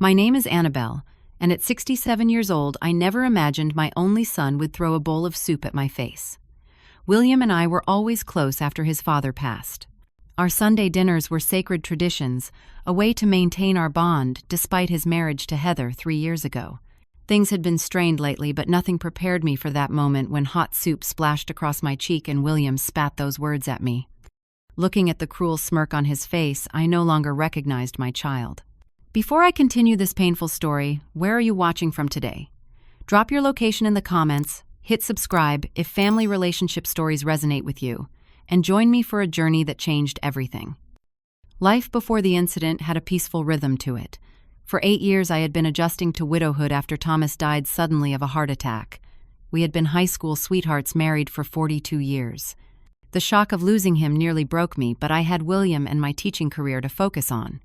My name is Annabelle, and at 67 years old, I never imagined my only son would throw a bowl of soup at my face. William and I were always close after his father passed. Our Sunday dinners were sacred traditions, a way to maintain our bond despite his marriage to Heather 3 years ago. Things had been strained lately, but nothing prepared me for that moment when hot soup splashed across my cheek and William spat those words at me. Looking at the cruel smirk on his face, I no longer recognized my child. Before I continue this painful story, where are you watching from today? Drop your location in the comments, hit subscribe if family relationship stories resonate with you, and join me for a journey that changed everything. Life before the incident had a peaceful rhythm to it. For 8 years I had been adjusting to widowhood after Thomas died suddenly of a heart attack. We had been high school sweethearts married for 42 years. The shock of losing him nearly broke me, but I had William and my teaching career to focus on.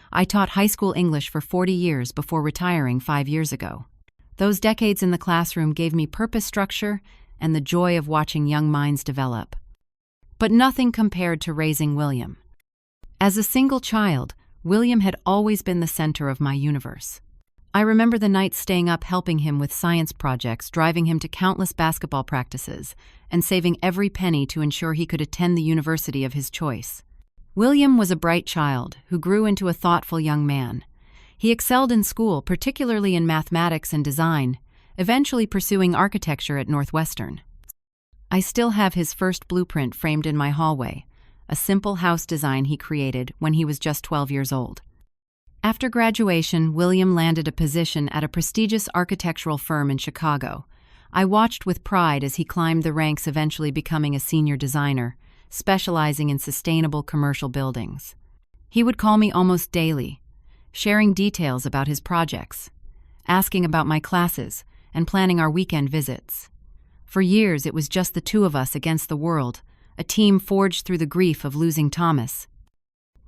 I taught high school English for 40 years before retiring 5 years ago. Those decades in the classroom gave me purpose, structure, and the joy of watching young minds develop. But nothing compared to raising William. As a single child, William had always been the center of my universe. I remember the nights staying up helping him with science projects, driving him to countless basketball practices, and saving every penny to ensure he could attend the university of his choice. William was a bright child who grew into a thoughtful young man. He excelled in school, particularly in mathematics and design, eventually pursuing architecture at Northwestern. I still have his first blueprint framed in my hallway, a simple house design he created when he was just 12 years old. After graduation, William landed a position at a prestigious architectural firm in Chicago. I watched with pride as he climbed the ranks, eventually becoming a senior designer, specializing in sustainable commercial buildings. He would call me almost daily, sharing details about his projects, asking about my classes, and planning our weekend visits. For years, it was just the two of us against the world, a team forged through the grief of losing Thomas.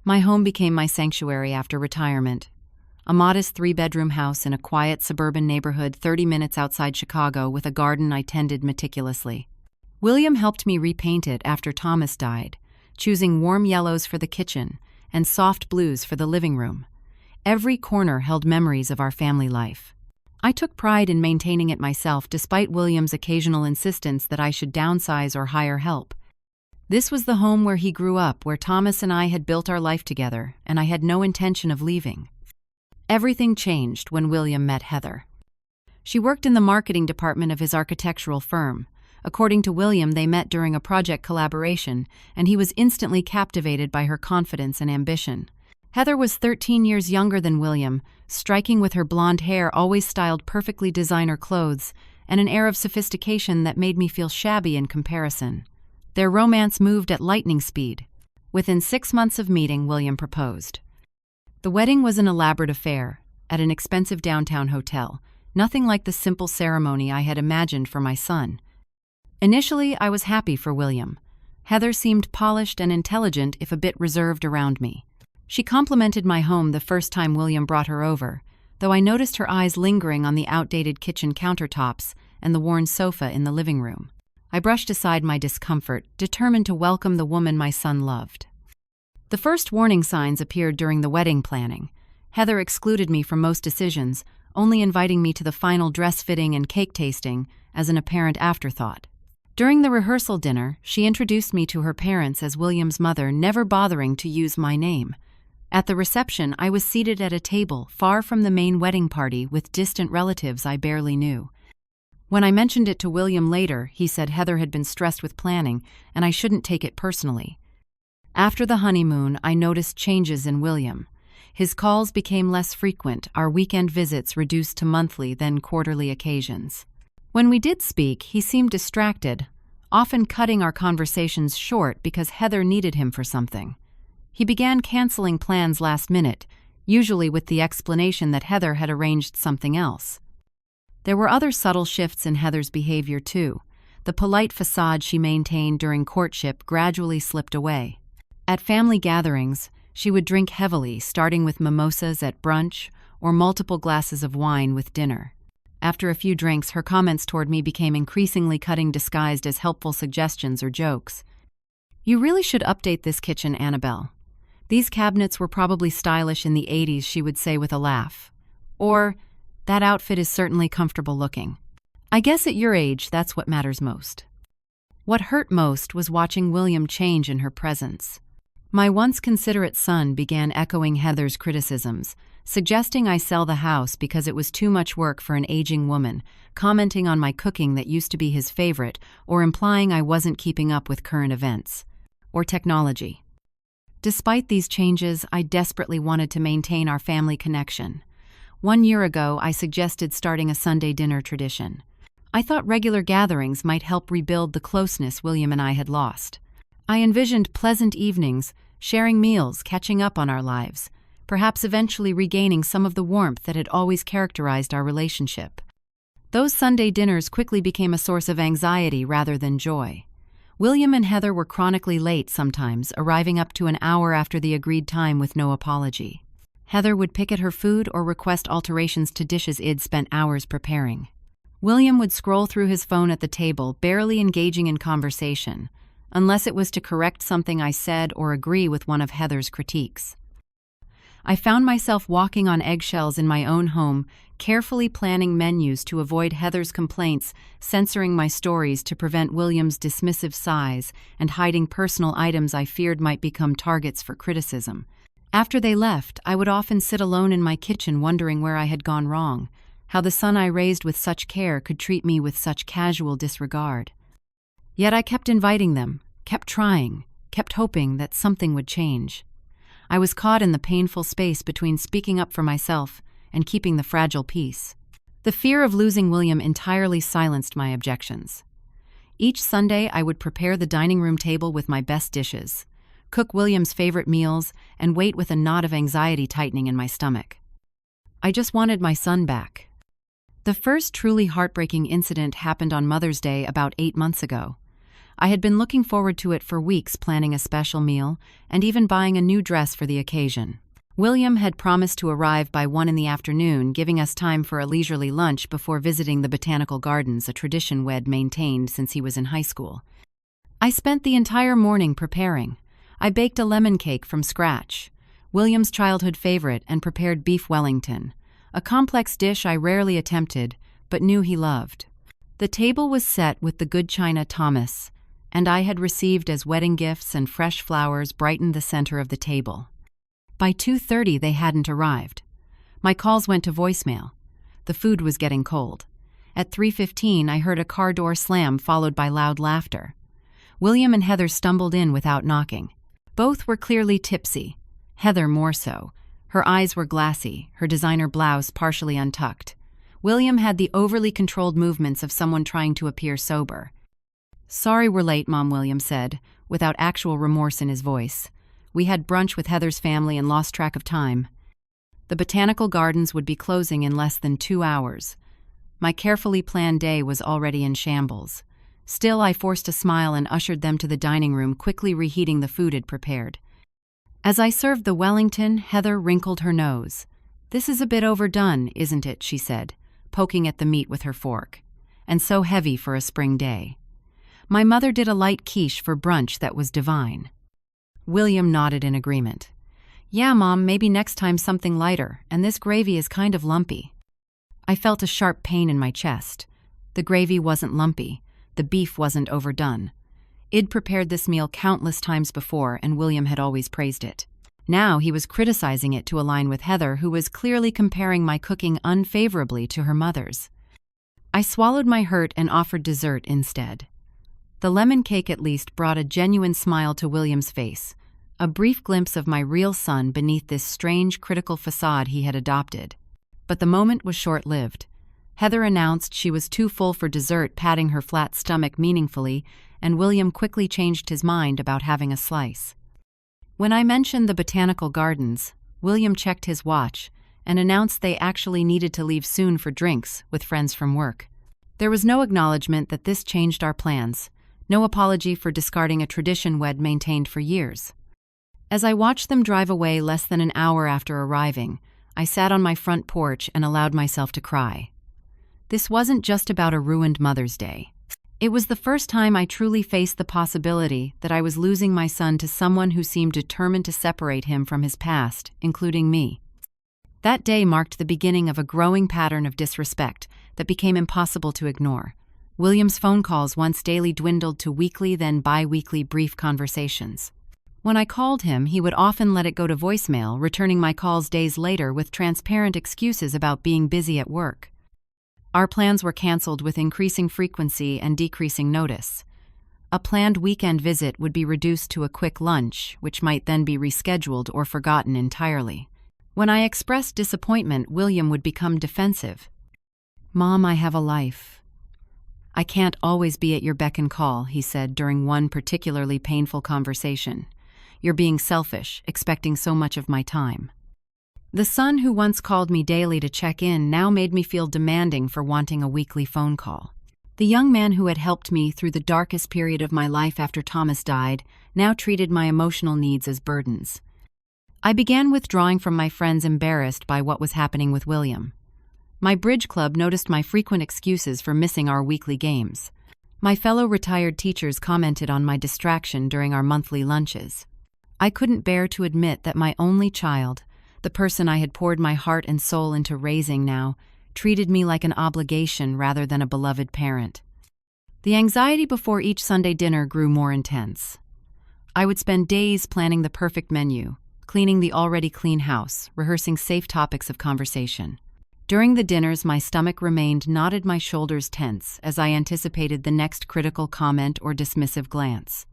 My home became my sanctuary after retirement. A modest 3-bedroom house in a quiet suburban neighborhood 30 minutes outside Chicago with a garden I tended meticulously. William helped me repaint it after Thomas died, choosing warm yellows for the kitchen and soft blues for the living room. Every corner held memories of our family life. I took pride in maintaining it myself despite William's occasional insistence that I should downsize or hire help. This was the home where he grew up, where Thomas and I had built our life together, and I had no intention of leaving. Everything changed when William met Heather. She worked in the marketing department of his architectural firm. According to William, they met during a project collaboration, and he was instantly captivated by her confidence and ambition. Heather was 13 years younger than William, striking with her blonde hair, always styled perfectly designer clothes, and an air of sophistication that made me feel shabby in comparison. Their romance moved at lightning speed. Within 6 months of meeting, William proposed. The wedding was an elaborate affair, at an expensive downtown hotel, nothing like the simple ceremony I had imagined for my son. Initially, I was happy for William. Heather seemed polished and intelligent, if a bit reserved around me. She complimented my home the first time William brought her over, though I noticed her eyes lingering on the outdated kitchen countertops and the worn sofa in the living room. I brushed aside my discomfort, determined to welcome the woman my son loved. The first warning signs appeared during the wedding planning. Heather excluded me from most decisions, only inviting me to the final dress fitting and cake tasting as an apparent afterthought. During the rehearsal dinner, she introduced me to her parents as William's mother, never bothering to use my name. At the reception, I was seated at a table far from the main wedding party with distant relatives I barely knew. When I mentioned it to William later, he said Heather had been stressed with planning and I shouldn't take it personally. After the honeymoon, I noticed changes in William. His calls became less frequent, our weekend visits reduced to monthly, then quarterly occasions. When we did speak, he seemed distracted, often cutting our conversations short because Heather needed him for something. He began canceling plans last minute, usually with the explanation that Heather had arranged something else. There were other subtle shifts in Heather's behavior too. The polite facade she maintained during courtship gradually slipped away. At family gatherings, she would drink heavily, starting with mimosas at brunch or multiple glasses of wine with dinner. After a few drinks, her comments toward me became increasingly cutting, disguised as helpful suggestions or jokes. "You really should update this kitchen, Annabelle. These cabinets were probably stylish in the 80s," she would say with a laugh. Or, "That outfit is certainly comfortable looking." I guess at your age, that's what matters most. What hurt most was watching William change in her presence. My once considerate son began echoing Heather's criticisms, suggesting I sell the house because it was too much work for an aging woman, commenting on my cooking that used to be his favorite, or implying I wasn't keeping up with current events or technology. Despite these changes, I desperately wanted to maintain our family connection. 1 year ago, I suggested starting a Sunday dinner tradition. I thought regular gatherings might help rebuild the closeness William and I had lost. I envisioned pleasant evenings, sharing meals, catching up on our lives, perhaps eventually regaining some of the warmth that had always characterized our relationship. Those Sunday dinners quickly became a source of anxiety rather than joy. William and Heather were chronically late sometimes, arriving up to an hour after the agreed time with no apology. Heather would pick at her food or request alterations to dishes I'd spent hours preparing. William would scroll through his phone at the table, barely engaging in conversation, unless it was to correct something I said or agree with one of Heather's critiques. I found myself walking on eggshells in my own home, carefully planning menus to avoid Heather's complaints, censoring my stories to prevent William's dismissive sighs, and hiding personal items I feared might become targets for criticism. After they left, I would often sit alone in my kitchen wondering where I had gone wrong, how the son I raised with such care could treat me with such casual disregard. Yet I kept inviting them, kept trying, kept hoping that something would change. I was caught in the painful space between speaking up for myself and keeping the fragile peace. The fear of losing William entirely silenced my objections. Each Sunday, I would prepare the dining room table with my best dishes, cook William's favorite meals, and wait with a knot of anxiety tightening in my stomach. I just wanted my son back. The first truly heartbreaking incident happened on Mother's Day about 8 months ago. I had been looking forward to it for weeks, planning a special meal and even buying a new dress for the occasion. William had promised to arrive by 1 in the afternoon, giving us time for a leisurely lunch before visiting the botanical gardens, a tradition we'd maintained since he was in high school. I spent the entire morning preparing. I baked a lemon cake from scratch, William's childhood favorite, and prepared beef Wellington, a complex dish I rarely attempted, but knew he loved. The table was set with the good china Thomas, and I had received as wedding gifts, and fresh flowers brightened the center of the table. By 2:30 they hadn't arrived. My calls went to voicemail. The food was getting cold. At 3:15 I heard a car door slam followed by loud laughter. William and Heather stumbled in without knocking. Both were clearly tipsy, Heather more so. Her eyes were glassy, her designer blouse partially untucked. William had the overly controlled movements of someone trying to appear sober. "Sorry we're late," Mom, William said, without actual remorse in his voice. "We had brunch with Heather's family and lost track of time." The botanical gardens would be closing in less than 2 hours. My carefully planned day was already in shambles. Still, I forced a smile and ushered them to the dining room, quickly reheating the food I'd prepared. As I served the Wellington, Heather wrinkled her nose. "This is a bit overdone, isn't it?" she said, poking at the meat with her fork. "And so heavy for a spring day." My mother did a light quiche for brunch that was divine. William nodded in agreement. "Yeah, Mom, maybe next time something lighter, and this gravy is kind of lumpy." I felt a sharp pain in my chest. The gravy wasn't lumpy. The beef wasn't overdone. I'd prepared this meal countless times before, and William had always praised it. Now he was criticizing it to align with Heather, who was clearly comparing my cooking unfavorably to her mother's. I swallowed my hurt and offered dessert instead. The lemon cake at least brought a genuine smile to William's face, a brief glimpse of my real son beneath this strange, critical facade he had adopted. But the moment was short-lived. Heather announced she was too full for dessert, patting her flat stomach meaningfully, and William quickly changed his mind about having a slice. When I mentioned the botanical gardens, William checked his watch and announced they actually needed to leave soon for drinks with friends from work. There was no acknowledgement that this changed our plans, no apology for discarding a tradition we'd maintained for years. As I watched them drive away less than an hour after arriving, I sat on my front porch and allowed myself to cry. This wasn't just about a ruined Mother's Day. It was the first time I truly faced the possibility that I was losing my son to someone who seemed determined to separate him from his past, including me. That day marked the beginning of a growing pattern of disrespect that became impossible to ignore. William's phone calls once daily dwindled to weekly, then bi-weekly brief conversations. When I called him, he would often let it go to voicemail, returning my calls days later with transparent excuses about being busy at work. Our plans were canceled with increasing frequency and decreasing notice. A planned weekend visit would be reduced to a quick lunch, which might then be rescheduled or forgotten entirely. When I expressed disappointment, William would become defensive. "Mom, I have a life. I can't always be at your beck and call," he said during one particularly painful conversation. "You're being selfish, expecting so much of my time." The son who once called me daily to check in now made me feel demanding for wanting a weekly phone call. The young man who had helped me through the darkest period of my life after Thomas died now treated my emotional needs as burdens. I began withdrawing from my friends, embarrassed by what was happening with William. My bridge club noticed my frequent excuses for missing our weekly games. My fellow retired teachers commented on my distraction during our monthly lunches. I couldn't bear to admit that my only child, the person I had poured my heart and soul into raising now, treated me like an obligation rather than a beloved parent. The anxiety before each Sunday dinner grew more intense. I would spend days planning the perfect menu, cleaning the already clean house, rehearsing safe topics of conversation. During the dinners, my stomach remained knotted, my shoulders tense, as I anticipated the next critical comment or dismissive glance.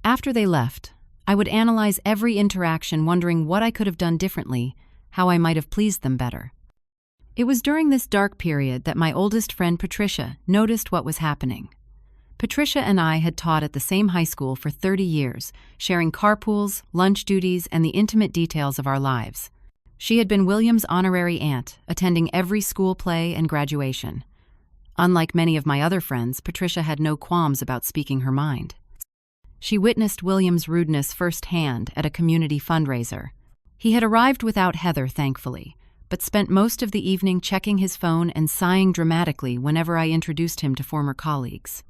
After they left, I would analyze every interaction, wondering what I could have done differently, how I might have pleased them better. It was during this dark period that my oldest friend Patricia noticed what was happening. Patricia and I had taught at the same high school for 30 years, sharing carpools, lunch duties, and the intimate details of our lives. She had been William's honorary aunt, attending every school play and graduation. Unlike many of my other friends, Patricia had no qualms about speaking her mind. She witnessed William's rudeness firsthand at a community fundraiser. He had arrived without Heather, thankfully, but spent most of the evening checking his phone and sighing dramatically whenever I introduced him to former colleagues.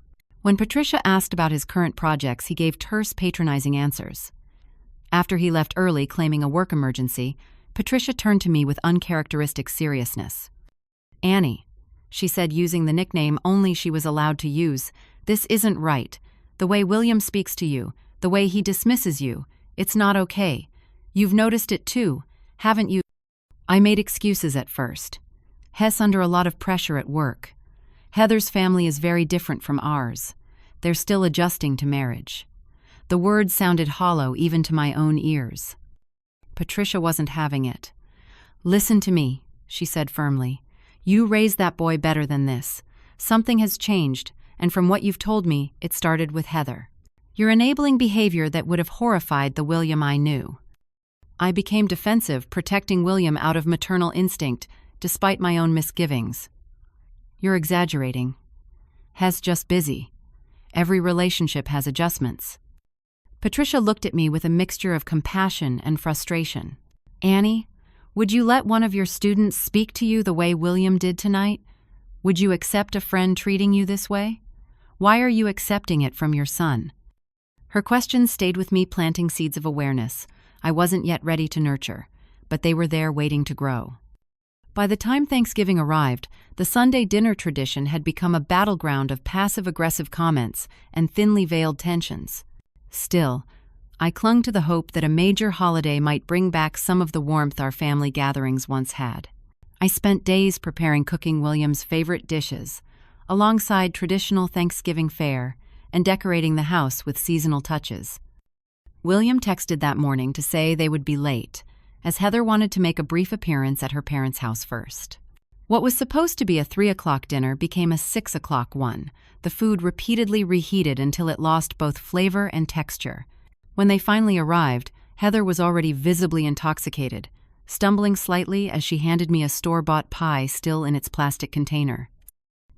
When Patricia asked about his current projects, he gave terse, patronizing answers. After he left early, claiming a work emergency, Patricia turned to me with uncharacteristic seriousness. "Annie," she said, using the nickname only she was allowed to use, "this isn't right. The way William speaks to you, the way he dismisses you, it's not okay. You've noticed it too, haven't you?" I made excuses at first. Hess under a lot of pressure at work. Heather's family is very different from ours. They're still adjusting to marriage. The words sounded hollow even to my own ears. Patricia wasn't having it. "Listen to me," she said firmly. "You raised that boy better than this. Something has changed, and from what you've told me, it started with Heather. You're enabling behavior that would have horrified the William I knew." I became defensive, protecting William out of maternal instinct, despite my own misgivings. "You're exaggerating. Hes just busy. Every relationship has adjustments." Patricia looked at me with a mixture of compassion and frustration. "Annie, would you let one of your students speak to you the way William did tonight? Would you accept a friend treating you this way? Why are you accepting it from your son?" Her questions stayed with me, planting seeds of awareness I wasn't yet ready to nurture, but they were there waiting to grow. By the time Thanksgiving arrived, the Sunday dinner tradition had become a battleground of passive-aggressive comments and thinly veiled tensions. Still, I clung to the hope that a major holiday might bring back some of the warmth our family gatherings once had. I spent days preparing cooking William's favorite dishes, alongside traditional Thanksgiving fare, and decorating the house with seasonal touches. William texted that morning to say they would be late, as Heather wanted to make a brief appearance at her parents' house first. What was supposed to be a 3 o'clock dinner became a 6 o'clock one, the food repeatedly reheated until it lost both flavor and texture. When they finally arrived, Heather was already visibly intoxicated, stumbling slightly as she handed me a store-bought pie still in its plastic container.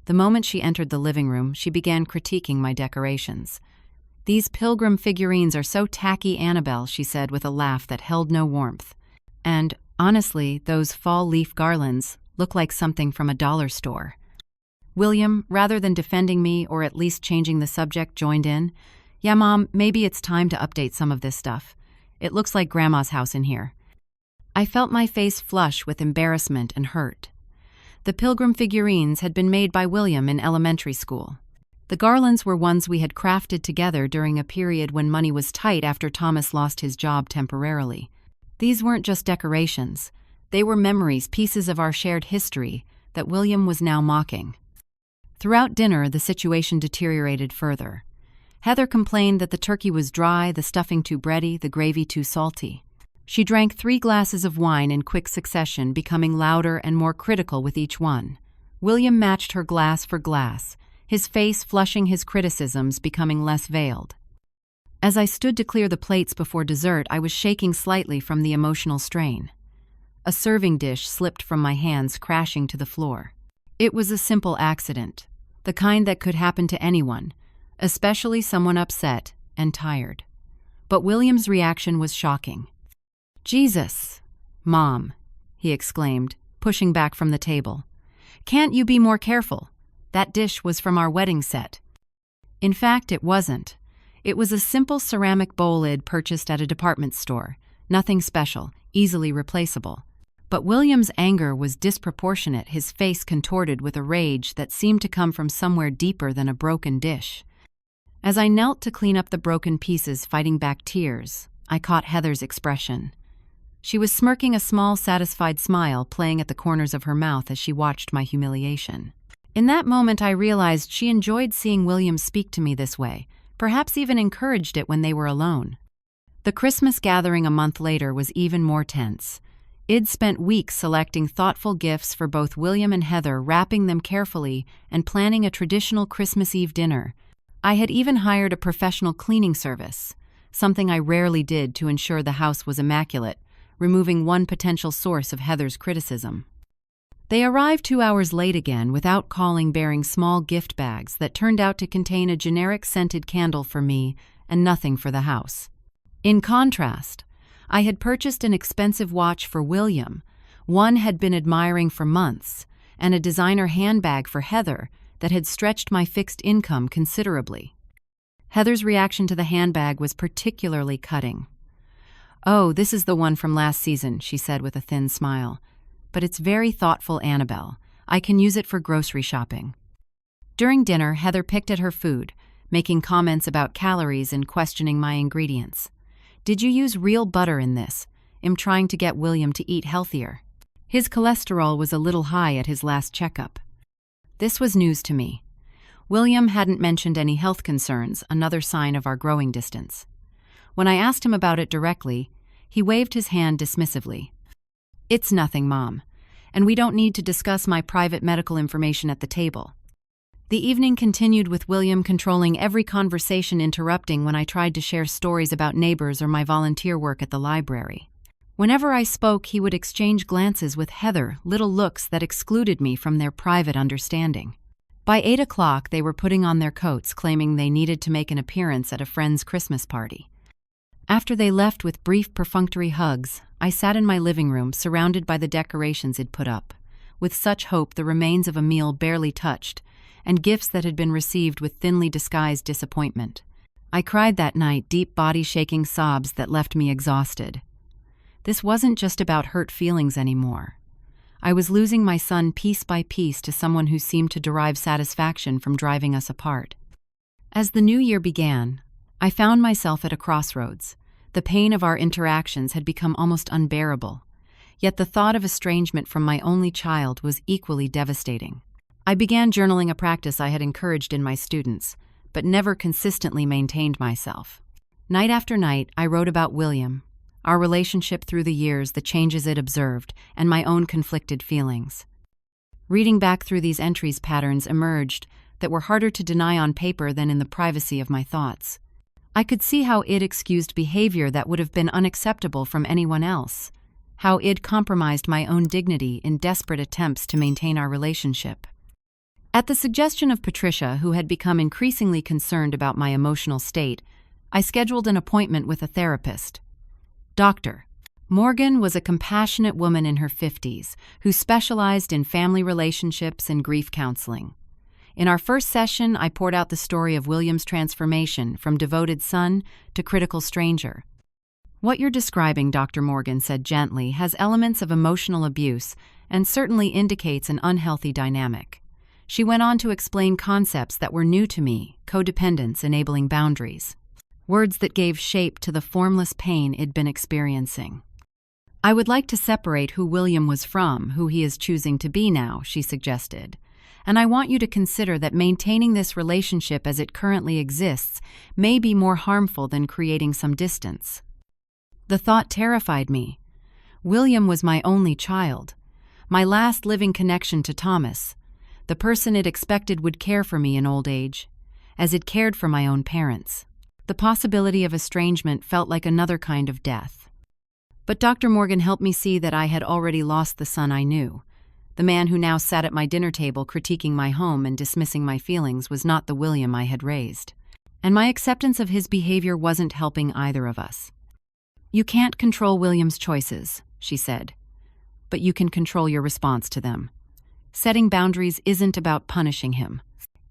The moment she entered the living room, she began critiquing my decorations. "These pilgrim figurines are so tacky, Annabelle," she said with a laugh that held no warmth. "And, honestly, those fall leaf garlands look like something from a dollar store." William, rather than defending me or at least changing the subject, joined in. "Yeah, Mom, maybe it's time to update some of this stuff. It looks like Grandma's house in here." I felt my face flush with embarrassment and hurt. The pilgrim figurines had been made by William in elementary school. The garlands were ones we had crafted together during a period when money was tight after Thomas lost his job temporarily. These weren't just decorations. They were memories, pieces of our shared history, that William was now mocking. Throughout dinner, the situation deteriorated further. Heather complained that the turkey was dry, the stuffing too bready, the gravy too salty. She drank 3 glasses of wine in quick succession, becoming louder and more critical with each one. William matched her glass for glass, his face flushing his criticisms, becoming less veiled. As I stood to clear the plates before dessert, I was shaking slightly from the emotional strain. A serving dish slipped from my hands, crashing to the floor. It was a simple accident, the kind that could happen to anyone, especially someone upset and tired. But William's reaction was shocking. "Jesus, Mom," he exclaimed, pushing back from the table. "Can't you be more careful? That dish was from our wedding set." In fact, it wasn't. It was a simple ceramic bowl lid purchased at a department store. Nothing special, easily replaceable. But William's anger was disproportionate, his face contorted with a rage that seemed to come from somewhere deeper than a broken dish. As I knelt to clean up the broken pieces, fighting back tears, I caught Heather's expression. She was smirking, a small, satisfied smile playing at the corners of her mouth as she watched my humiliation. In that moment, I realized she enjoyed seeing William speak to me this way, perhaps even encouraged it when they were alone. The Christmas gathering a month later was even more tense. I'd spent weeks selecting thoughtful gifts for both William and Heather, wrapping them carefully, and planning a traditional Christmas Eve dinner. I had even hired a professional cleaning service, something I rarely did, to ensure the house was immaculate, removing one potential source of Heather's criticism. They arrived 2 hours late again, without calling, bearing small gift bags that turned out to contain a generic scented candle for me and nothing for the house. In contrast, I had purchased an expensive watch for William, one had been admiring for months, and a designer handbag for Heather that had stretched my fixed income considerably. Heather's reaction to the handbag was particularly cutting. "Oh, this is the one from last season," she said with a thin smile. "But it's very thoughtful, Annabelle. I can use it for grocery shopping." During dinner, Heather picked at her food, making comments about calories and questioning my ingredients. "Did you use real butter in this? I'm trying to get William to eat healthier. His cholesterol was a little high at his last checkup." This was news to me. William hadn't mentioned any health concerns, another sign of our growing distance. When I asked him about it directly, he waved his hand dismissively. "It's nothing, Mom, and we don't need to discuss my private medical information at the table." The evening continued with William controlling every conversation, interrupting when I tried to share stories about neighbors or my volunteer work at the library. Whenever I spoke, he would exchange glances with Heather, little looks that excluded me from their private understanding. By 8 o'clock, they were putting on their coats, claiming they needed to make an appearance at a friend's Christmas party. After they left with brief, perfunctory hugs, I sat in my living room, surrounded by the decorations I'd put up, with such hope, the remains of a meal barely touched, and gifts that had been received with thinly disguised disappointment. I cried that night, deep body-shaking sobs that left me exhausted. This wasn't just about hurt feelings anymore. I was losing my son piece by piece to someone who seemed to derive satisfaction from driving us apart. As the new year began, I found myself at a crossroads. The pain of our interactions had become almost unbearable, yet the thought of estrangement from my only child was equally devastating. I began journaling, a practice I had encouraged in my students, but never consistently maintained myself. Night after night, I wrote about William, our relationship through the years, the changes it observed, and my own conflicted feelings. Reading back through these entries, patterns emerged that were harder to deny on paper than in the privacy of my thoughts. I could see how it excused behavior that would have been unacceptable from anyone else, how it compromised my own dignity in desperate attempts to maintain our relationship. At the suggestion of Patricia, who had become increasingly concerned about my emotional state, I scheduled an appointment with a therapist. Dr. Morgan was a compassionate woman in her 50s who specialized in family relationships and grief counseling. In our first session, I poured out the story of William's transformation from devoted son to critical stranger. What you're describing, Dr. Morgan said gently, has elements of emotional abuse and certainly indicates an unhealthy dynamic. She went on to explain concepts that were new to me: codependence, enabling boundaries. Words that gave shape to the formless pain it'd been experiencing. I would like to separate who William was from who he is choosing to be now, she suggested. And I want you to consider that maintaining this relationship as it currently exists may be more harmful than creating some distance. The thought terrified me. William was my only child, my last living connection to Thomas, the person it expected would care for me in old age, as it cared for my own parents. The possibility of estrangement felt like another kind of death. But Dr. Morgan helped me see that I had already lost the son I knew. The man who now sat at my dinner table critiquing my home and dismissing my feelings was not the William I had raised. And my acceptance of his behavior wasn't helping either of us. You can't control William's choices, she said, but you can control your response to them. Setting boundaries isn't about punishing him.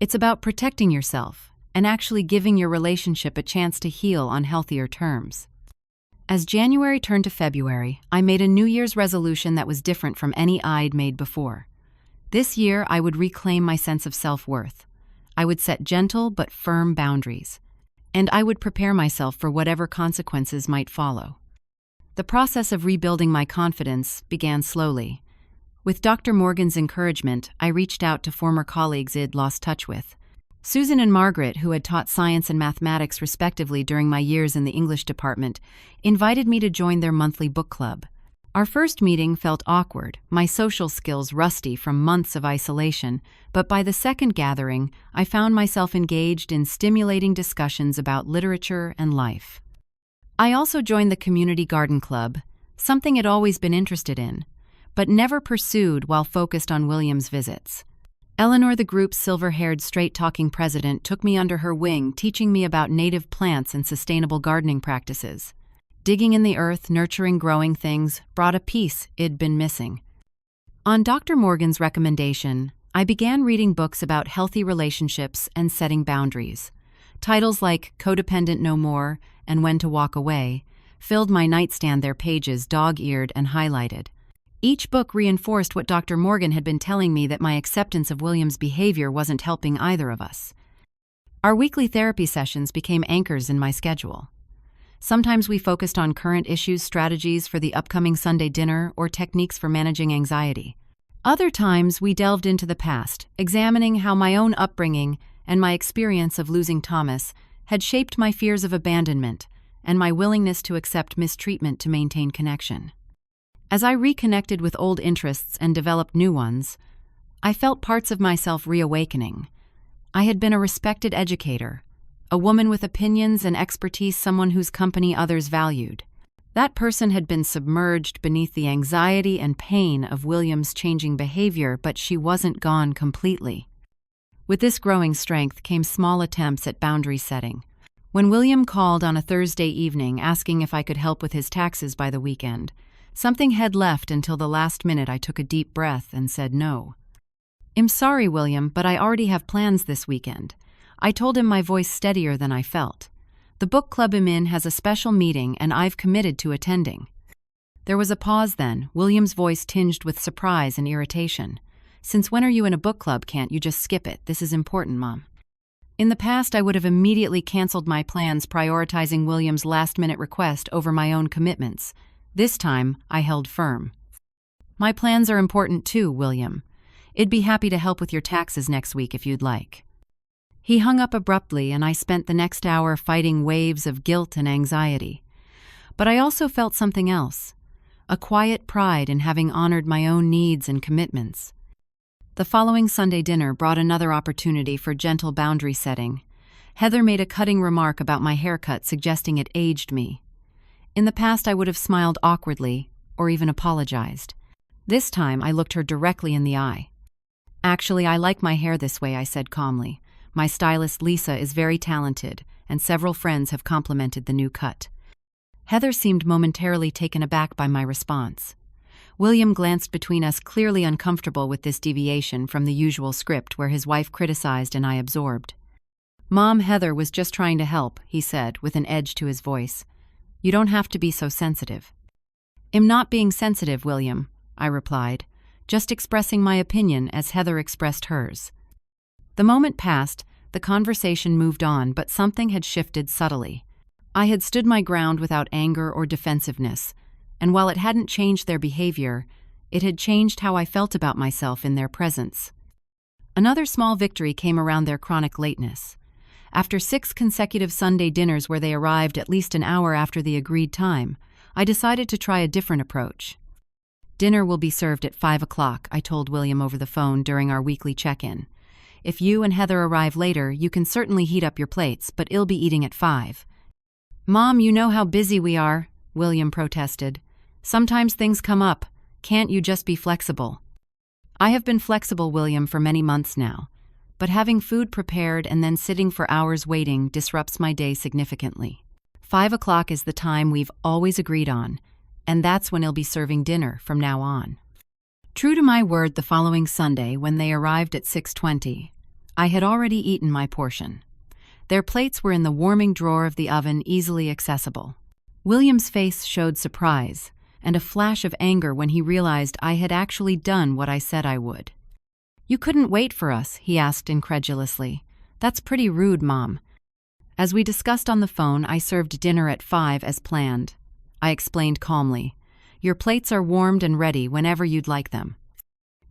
It's about protecting yourself and actually giving your relationship a chance to heal on healthier terms. As January turned to February, I made a New Year's resolution that was different from any I'd made before. This year, I would reclaim my sense of self-worth. I would set gentle but firm boundaries, and I would prepare myself for whatever consequences might follow. The process of rebuilding my confidence began slowly. With Dr. Morgan's encouragement, I reached out to former colleagues I'd lost touch with. Susan and Margaret, who had taught science and mathematics respectively during my years in the English department, invited me to join their monthly book club. Our first meeting felt awkward, my social skills rusty from months of isolation, but by the second gathering, I found myself engaged in stimulating discussions about literature and life. I also joined the community garden club, something I'd always been interested in, but never pursued while focused on William's visits. Eleanor, the group's silver-haired, straight-talking president, took me under her wing, teaching me about native plants and sustainable gardening practices. Digging in the earth, nurturing growing things, brought a piece I'd been missing. On Dr. Morgan's recommendation, I began reading books about healthy relationships and setting boundaries. Titles like Codependent No More and When to Walk Away filled my nightstand, their pages dog-eared and highlighted. Each book reinforced what Dr. Morgan had been telling me, that my acceptance of William's behavior wasn't helping either of us. Our weekly therapy sessions became anchors in my schedule. Sometimes we focused on current issues, strategies for the upcoming Sunday dinner, or techniques for managing anxiety. Other times we delved into the past, examining how my own upbringing and my experience of losing Thomas had shaped my fears of abandonment and my willingness to accept mistreatment to maintain connection. As I reconnected with old interests and developed new ones, I felt parts of myself reawakening. I had been a respected educator, a woman with opinions and expertise, someone whose company others valued. That person had been submerged beneath the anxiety and pain of William's changing behavior, but she wasn't gone completely. With this growing strength came small attempts at boundary setting. When William called on a Thursday evening asking if I could help with his taxes by the weekend, something had left until the last minute. I took a deep breath and said no. "I'm sorry, William, but I already have plans this weekend," I told him, my voice steadier than I felt. "The book club I'm in has a special meeting and I've committed to attending." There was a pause then, William's voice tinged with surprise and irritation. "Since when are you in a book club? Can't you just skip it? This is important, Mom." In the past, I would have immediately canceled my plans, prioritizing William's last-minute request over my own commitments. This time, I held firm. "My plans are important too, William. I'd be happy to help with your taxes next week if you'd like." He hung up abruptly, and I spent the next hour fighting waves of guilt and anxiety. But I also felt something else, a quiet pride in having honored my own needs and commitments. The following Sunday dinner brought another opportunity for gentle boundary setting. Heather made a cutting remark about my haircut, suggesting it aged me. In the past, I would have smiled awkwardly or even apologized. This time, I looked her directly in the eye. "Actually, I like my hair this way," I said calmly. "My stylist, Lisa, is very talented, and several friends have complimented the new cut." Heather seemed momentarily taken aback by my response. William glanced between us, clearly uncomfortable with this deviation from the usual script where his wife criticized and I absorbed. "Mom, Heather was just trying to help," he said, with an edge to his voice. You don't have to be so sensitive." "I'm not being sensitive, William," I replied, just expressing my opinion as Heather expressed hers. The moment passed, the conversation moved on, but something had shifted subtly. I had stood my ground without anger or defensiveness, and while it hadn't changed their behavior, it had changed how I felt about myself in their presence. Another small victory came around their chronic lateness. After 6 consecutive Sunday dinners where they arrived at least an hour after the agreed time, I decided to try a different approach. "Dinner will be served at 5 o'clock, I told William over the phone during our weekly check-in. "If you and Heather arrive later, you can certainly heat up your plates, but I'll be eating at 5. "Mom, you know how busy we are," William protested. "Sometimes things come up. Can't you just be flexible?" I have been flexible, William, for many months now, but having food prepared and then sitting for hours waiting disrupts my day significantly. 5 o'clock is the time we've always agreed on, and that's when I'll be serving dinner from now on. True to my word, the following Sunday, when they arrived at 6:20, I had already eaten my portion. Their plates were in the warming drawer of the oven, easily accessible. William's face showed surprise and a flash of anger when he realized I had actually done what I said I would. "You couldn't wait for us?" he asked incredulously. "That's pretty rude, Mom." As we discussed on the phone, I served dinner at 5 as planned. I explained calmly, "Your plates are warmed and ready whenever you'd like them."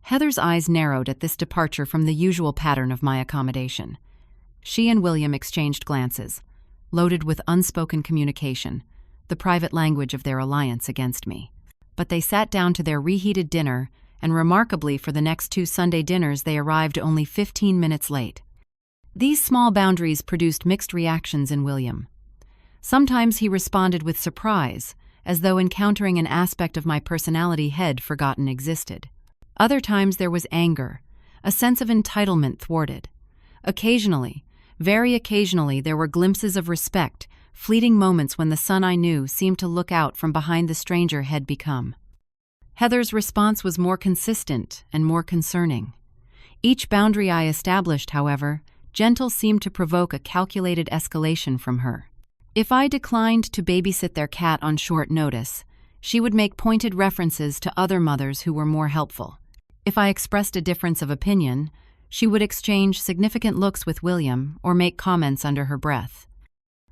Heather's eyes narrowed at this departure from the usual pattern of my accommodation. She and William exchanged glances, loaded with unspoken communication, the private language of their alliance against me. But they sat down to their reheated dinner, and remarkably for the next 2 Sunday dinners they arrived only 15 minutes late. These small boundaries produced mixed reactions in William. Sometimes he responded with surprise, as though encountering an aspect of my personality he'd forgotten existed. Other times there was anger, a sense of entitlement thwarted. Occasionally, very occasionally, there were glimpses of respect, fleeting moments when the son I knew seemed to look out from behind the stranger had become. Heather's response was more consistent and more concerning. Each boundary I established, however, gentle seemed to provoke a calculated escalation from her. If I declined to babysit their cat on short notice, she would make pointed references to other mothers who were more helpful. If I expressed a difference of opinion, she would exchange significant looks with William or make comments under her breath.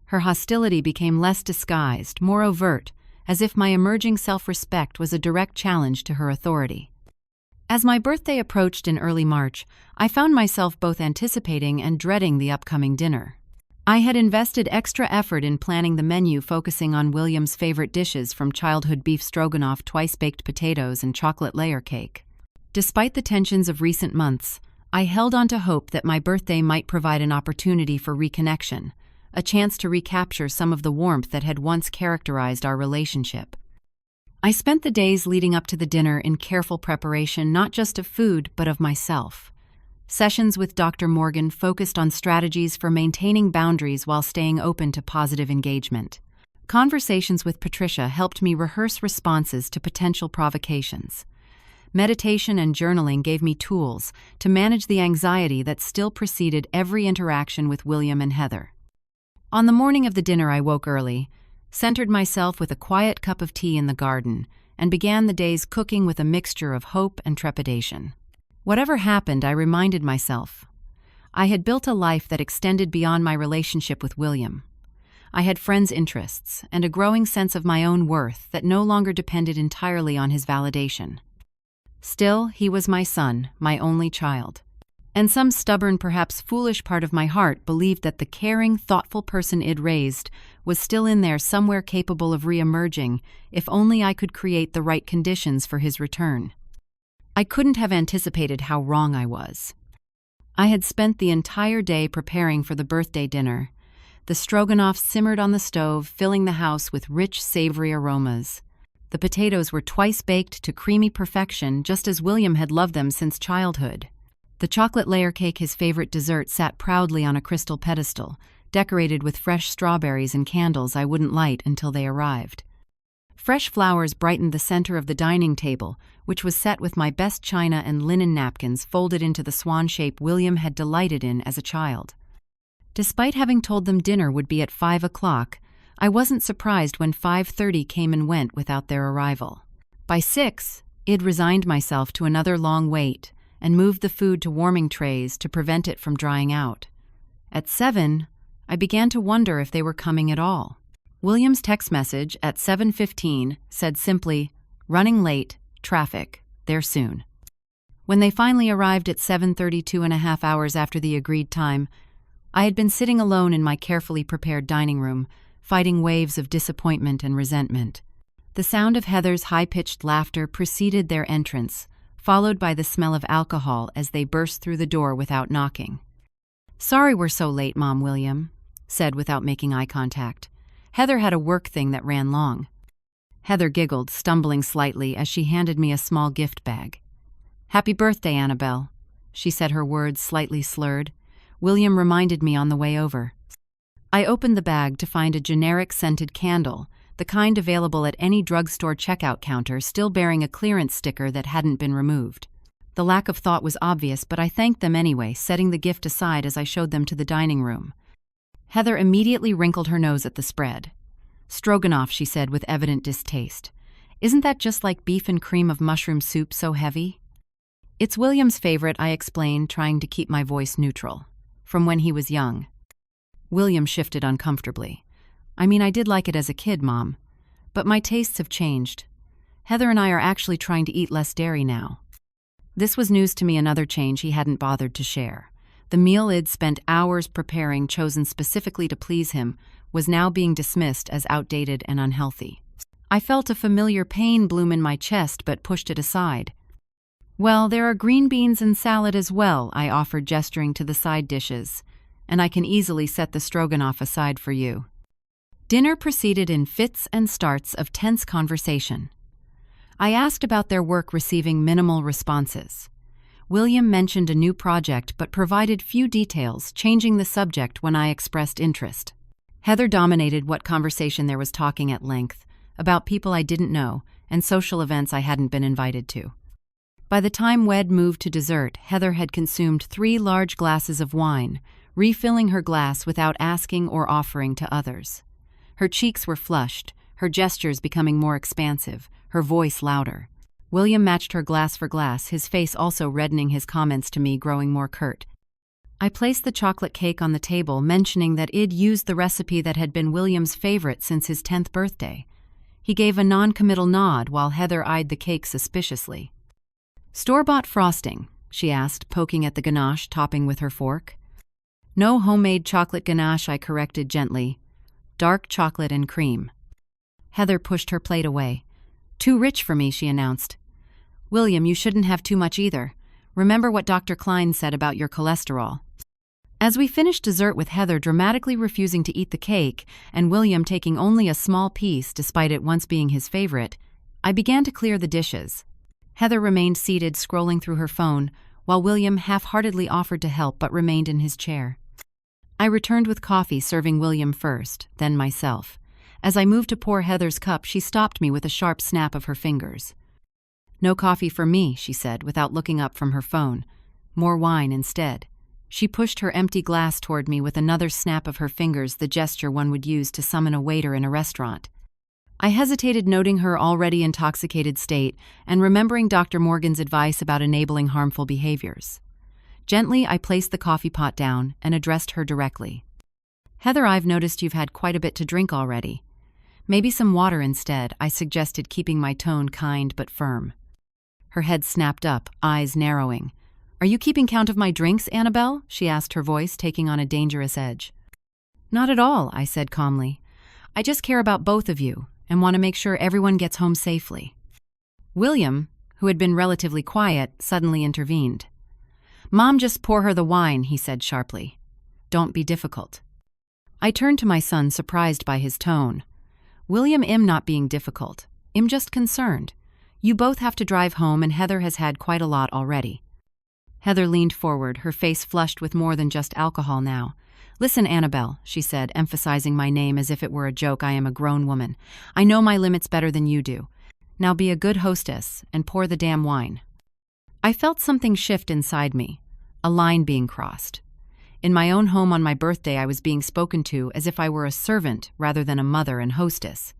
Her hostility became less disguised, more overt, as if my emerging self-respect was a direct challenge to her authority. As my birthday approached in early March, I found myself both anticipating and dreading the upcoming dinner. I had invested extra effort in planning the menu, focusing on William's favorite dishes from childhood beef stroganoff, twice-baked potatoes, and chocolate layer cake. Despite the tensions of recent months, I held on to hope that my birthday might provide an opportunity for reconnection, a chance to recapture some of the warmth that had once characterized our relationship. I spent the days leading up to the dinner in careful preparation, not just of food, but of myself. Sessions with Dr. Morgan focused on strategies for maintaining boundaries while staying open to positive engagement. Conversations with Patricia helped me rehearse responses to potential provocations. Meditation and journaling gave me tools to manage the anxiety that still preceded every interaction with William and Heather. On the morning of the dinner, I woke early, centered myself with a quiet cup of tea in the garden, and began the day's cooking with a mixture of hope and trepidation. Whatever happened, I reminded myself, I had built a life that extended beyond my relationship with William. I had friends' interests and a growing sense of my own worth that no longer depended entirely on his validation. Still, he was my son, my only child. And some stubborn, perhaps foolish part of my heart believed that the caring, thoughtful person I'd raised was still in there somewhere, capable of re-emerging if only I could create the right conditions for his return. I couldn't have anticipated how wrong I was. I had spent the entire day preparing for the birthday dinner. The stroganoff simmered on the stove, filling the house with rich, savory aromas. The potatoes were twice baked to creamy perfection, just as William had loved them since childhood. The chocolate layer cake, his favorite dessert, sat proudly on a crystal pedestal, decorated with fresh strawberries and candles I wouldn't light until they arrived. Fresh flowers brightened the center of the dining table, which was set with my best china and linen napkins folded into the swan shape William had delighted in as a child. Despite having told them dinner would be at 5 o'clock, I wasn't surprised when 5:30 came and went without their arrival. By 6, I'd resigned myself to another long wait and moved the food to warming trays to prevent it from drying out. At 7, I began to wonder if they were coming at all. William's text message at 7:15 said simply, "Running late, traffic, there soon." When they finally arrived at 7:30, 2.5 hours after the agreed time, I had been sitting alone in my carefully prepared dining room, fighting waves of disappointment and resentment. The sound of Heather's high-pitched laughter preceded their entrance, followed by the smell of alcohol as they burst through the door without knocking. "Sorry we're so late, Mom," William said without making eye contact. "Heather had a work thing that ran long." Heather giggled, stumbling slightly as she handed me a small gift bag. "Happy birthday, Annabelle," she said, her words slightly slurred. William reminded me on the way over. I opened the bag to find a generic scented candle, the kind available at any drugstore checkout counter, still bearing a clearance sticker that hadn't been removed. The lack of thought was obvious, but I thanked them anyway, setting the gift aside as I showed them to the dining room. Heather immediately wrinkled her nose at the spread. "Stroganoff," she said with evident distaste. "Isn't that just like beef and cream of mushroom soup, so heavy?" "It's William's favorite," I explained, trying to keep my voice neutral. "From when he was young." William shifted uncomfortably. "I mean, I did like it as a kid, Mom. But my tastes have changed. Heather and I are actually trying to eat less dairy now." This was news to me, another change he hadn't bothered to share. The meal I'd spent hours preparing, chosen specifically to please him, was now being dismissed as outdated and unhealthy. I felt a familiar pain bloom in my chest but pushed it aside. "Well, there are green beans and salad as well," I offered, gesturing to the side dishes, "and I can easily set the stroganoff aside for you." Dinner proceeded in fits and starts of tense conversation. I asked about their work, receiving minimal responses. William mentioned a new project but provided few details, changing the subject when I expressed interest. Heather dominated what conversation there was, talking at length about people I didn't know and social events I hadn't been invited to. By the time we'd moved to dessert, Heather had consumed 3 large glasses of wine, refilling her glass without asking or offering to others. Her cheeks were flushed, her gestures becoming more expansive, her voice louder. William matched her glass for glass, his face also reddening, his comments to me growing more curt. I placed the chocolate cake on the table, mentioning that I'd used the recipe that had been William's favorite since his 10th birthday. He gave a non-committal nod while Heather eyed the cake suspiciously. "Store-bought frosting?" she asked, poking at the ganache topping with her fork. "No homemade chocolate ganache," I corrected gently. "Dark chocolate and cream." Heather pushed her plate away. "Too rich for me," she announced. "William, you shouldn't have too much either. Remember what Dr. Klein said about your cholesterol." As we finished dessert, with Heather dramatically refusing to eat the cake and William taking only a small piece despite it once being his favorite, I began to clear the dishes. Heather remained seated, scrolling through her phone, while William half-heartedly offered to help but remained in his chair. I returned with coffee, serving William first, then myself. As I moved to pour Heather's cup, she stopped me with a sharp snap of her fingers. "No coffee for me," she said, without looking up from her phone. "More wine instead." She pushed her empty glass toward me with another snap of her fingers, the gesture one would use to summon a waiter in a restaurant. I hesitated, noting her already intoxicated state and remembering Dr. Morgan's advice about enabling harmful behaviors. Gently, I placed the coffee pot down and addressed her directly. "Heather, I've noticed you've had quite a bit to drink already. Maybe some water instead," I suggested, keeping my tone kind but firm. Her head snapped up, eyes narrowing. "Are you keeping count of my drinks, Annabelle?" she asked, her voice taking on a dangerous edge. "Not at all," I said calmly. "I just care about both of you and want to make sure everyone gets home safely." William, who had been relatively quiet, suddenly intervened. "Mom, just pour her the wine," he said sharply. "Don't be difficult." I turned to my son, surprised by his tone. "William, I'm not being difficult. I'm just concerned. You both have to drive home and Heather has had quite a lot already." Heather leaned forward, her face flushed with more than just alcohol now. "Listen, Annabelle," she said, emphasizing my name as if it were a joke. "I am a grown woman. I know my limits better than you do. Now be a good hostess and pour the damn wine." I felt something shift inside me, a line being crossed. In my own home on my birthday, I was being spoken to as if I were a servant rather than a mother and hostess.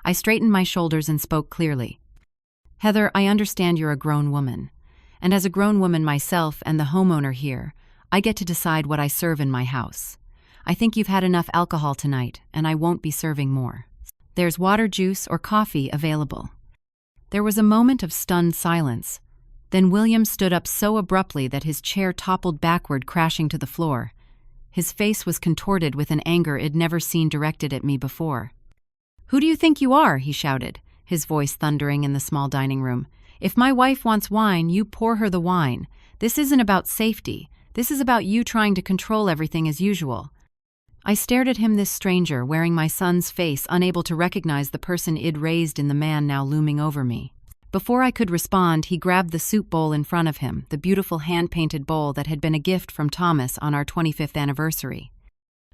I straightened my shoulders and spoke clearly. Heather, I understand you're a grown woman. And as a grown woman myself and the homeowner here, I get to decide what I serve in my house. I think you've had enough alcohol tonight, and I won't be serving more. There's water, juice, or coffee available. There was a moment of stunned silence. Then William stood up so abruptly that his chair toppled backward, crashing to the floor. His face was contorted with an anger I'd never seen directed at me before. "Who do you think you are?" he shouted, his voice thundering in the small dining room. "If my wife wants wine, you pour her the wine. This isn't about safety. This is about you trying to control everything as usual." I stared at him, this stranger, wearing my son's face, unable to recognize the person I'd raised in the man now looming over me. Before I could respond, he grabbed the soup bowl in front of him, the beautiful hand-painted bowl that had been a gift from Thomas on our 25th anniversary.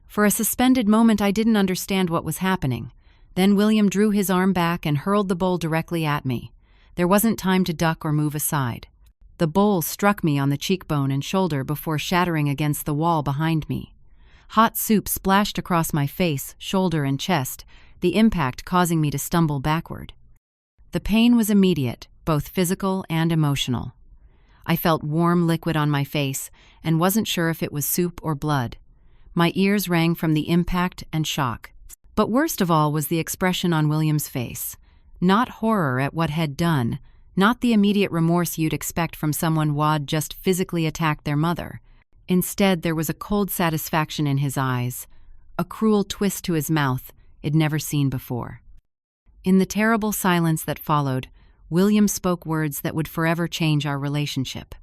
For a suspended moment, I didn't understand what was happening. Then William drew his arm back and hurled the bowl directly at me. There wasn't time to duck or move aside. The bowl struck me on the cheekbone and shoulder before shattering against the wall behind me. Hot soup splashed across my face, shoulder, and chest, the impact causing me to stumble backward. The pain was immediate, both physical and emotional. I felt warm liquid on my face and wasn't sure if it was soup or blood. My ears rang from the impact and shock. But worst of all was the expression on William's face. Not horror at what had done, not the immediate remorse you'd expect from someone who'd just physically attacked their mother. Instead, there was a cold satisfaction in his eyes, a cruel twist to his mouth I'd never seen before. In the terrible silence that followed, William spoke words that would forever change our relationship.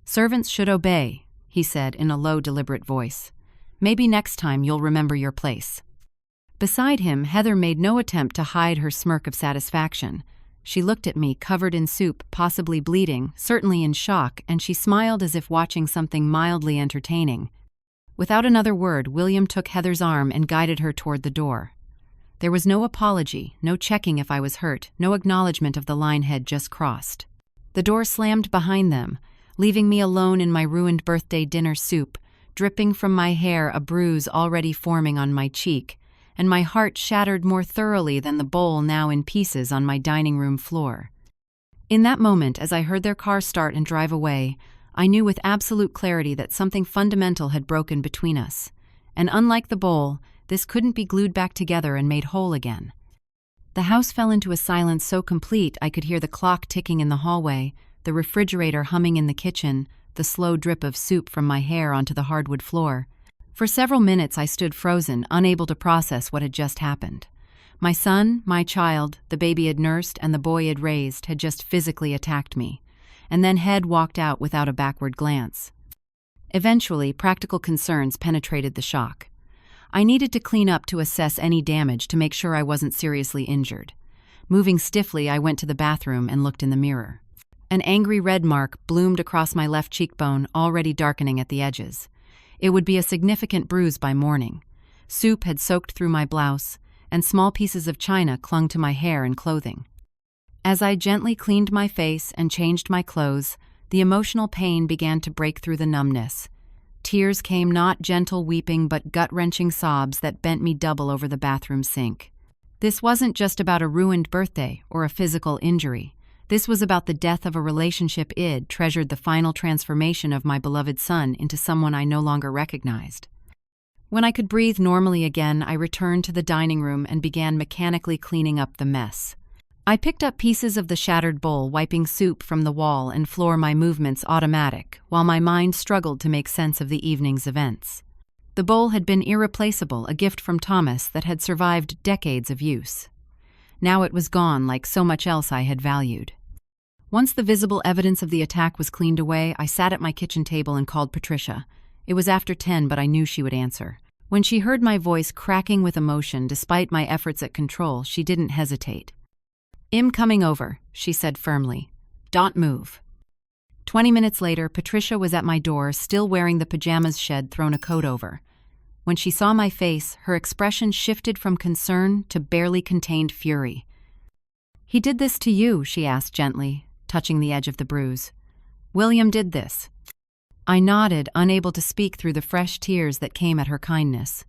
"Servants should obey," he said in a low, deliberate voice. "Maybe next time you'll remember your place." Beside him, Heather made no attempt to hide her smirk of satisfaction. She looked at me, covered in soup, possibly bleeding, certainly in shock, and she smiled as if watching something mildly entertaining. Without another word, William took Heather's arm and guided her toward the door. There was no apology, no checking if I was hurt, no acknowledgement of the line had just crossed. The door slammed behind them, leaving me alone in my ruined birthday dinner soup, dripping from my hair, a bruise already forming on my cheek, and my heart shattered more thoroughly than the bowl now in pieces on my dining room floor. In that moment, as I heard their car start and drive away, I knew with absolute clarity that something fundamental had broken between us. And unlike the bowl, this couldn't be glued back together and made whole again. The house fell into a silence so complete I could hear the clock ticking in the hallway, the refrigerator humming in the kitchen, the slow drip of soup from my hair onto the hardwood floor. For several minutes I stood frozen, unable to process what had just happened. My son, my child, the baby I'd nursed and the boy I'd raised had just physically attacked me, and then Head walked out without a backward glance. Eventually, practical concerns penetrated the shock. I needed to clean up to assess any damage to make sure I wasn't seriously injured. Moving stiffly, I went to the bathroom and looked in the mirror. An angry red mark bloomed across my left cheekbone, already darkening at the edges. It would be a significant bruise by morning. Soup had soaked through my blouse, and small pieces of china clung to my hair and clothing. As I gently cleaned my face and changed my clothes, the emotional pain began to break through the numbness. Tears came, not gentle weeping but gut-wrenching sobs that bent me double over the bathroom sink. This wasn't just about a ruined birthday or a physical injury. This was about the death of a relationship I'd treasured, the final transformation of my beloved son into someone I no longer recognized. When I could breathe normally again, I returned to the dining room and began mechanically cleaning up the mess. I picked up pieces of the shattered bowl, wiping soup from the wall and floor, my movements automatic, while my mind struggled to make sense of the evening's events. The bowl had been irreplaceable, a gift from Thomas that had survived decades of use. Now it was gone, like so much else I had valued. Once the visible evidence of the attack was cleaned away, I sat at my kitchen table and called Patricia. It was after 10, but I knew she would answer. When she heard my voice cracking with emotion despite my efforts at control, she didn't hesitate. "I'm coming over," she said firmly. "Don't move." 20 minutes later, Patricia was at my door, still wearing the pajamas she'd thrown a coat over. When she saw my face, her expression shifted from concern to barely contained fury. "He did this to you?" she asked gently, touching the edge of the bruise. "William did this." I nodded, unable to speak through the fresh tears that came at her kindness.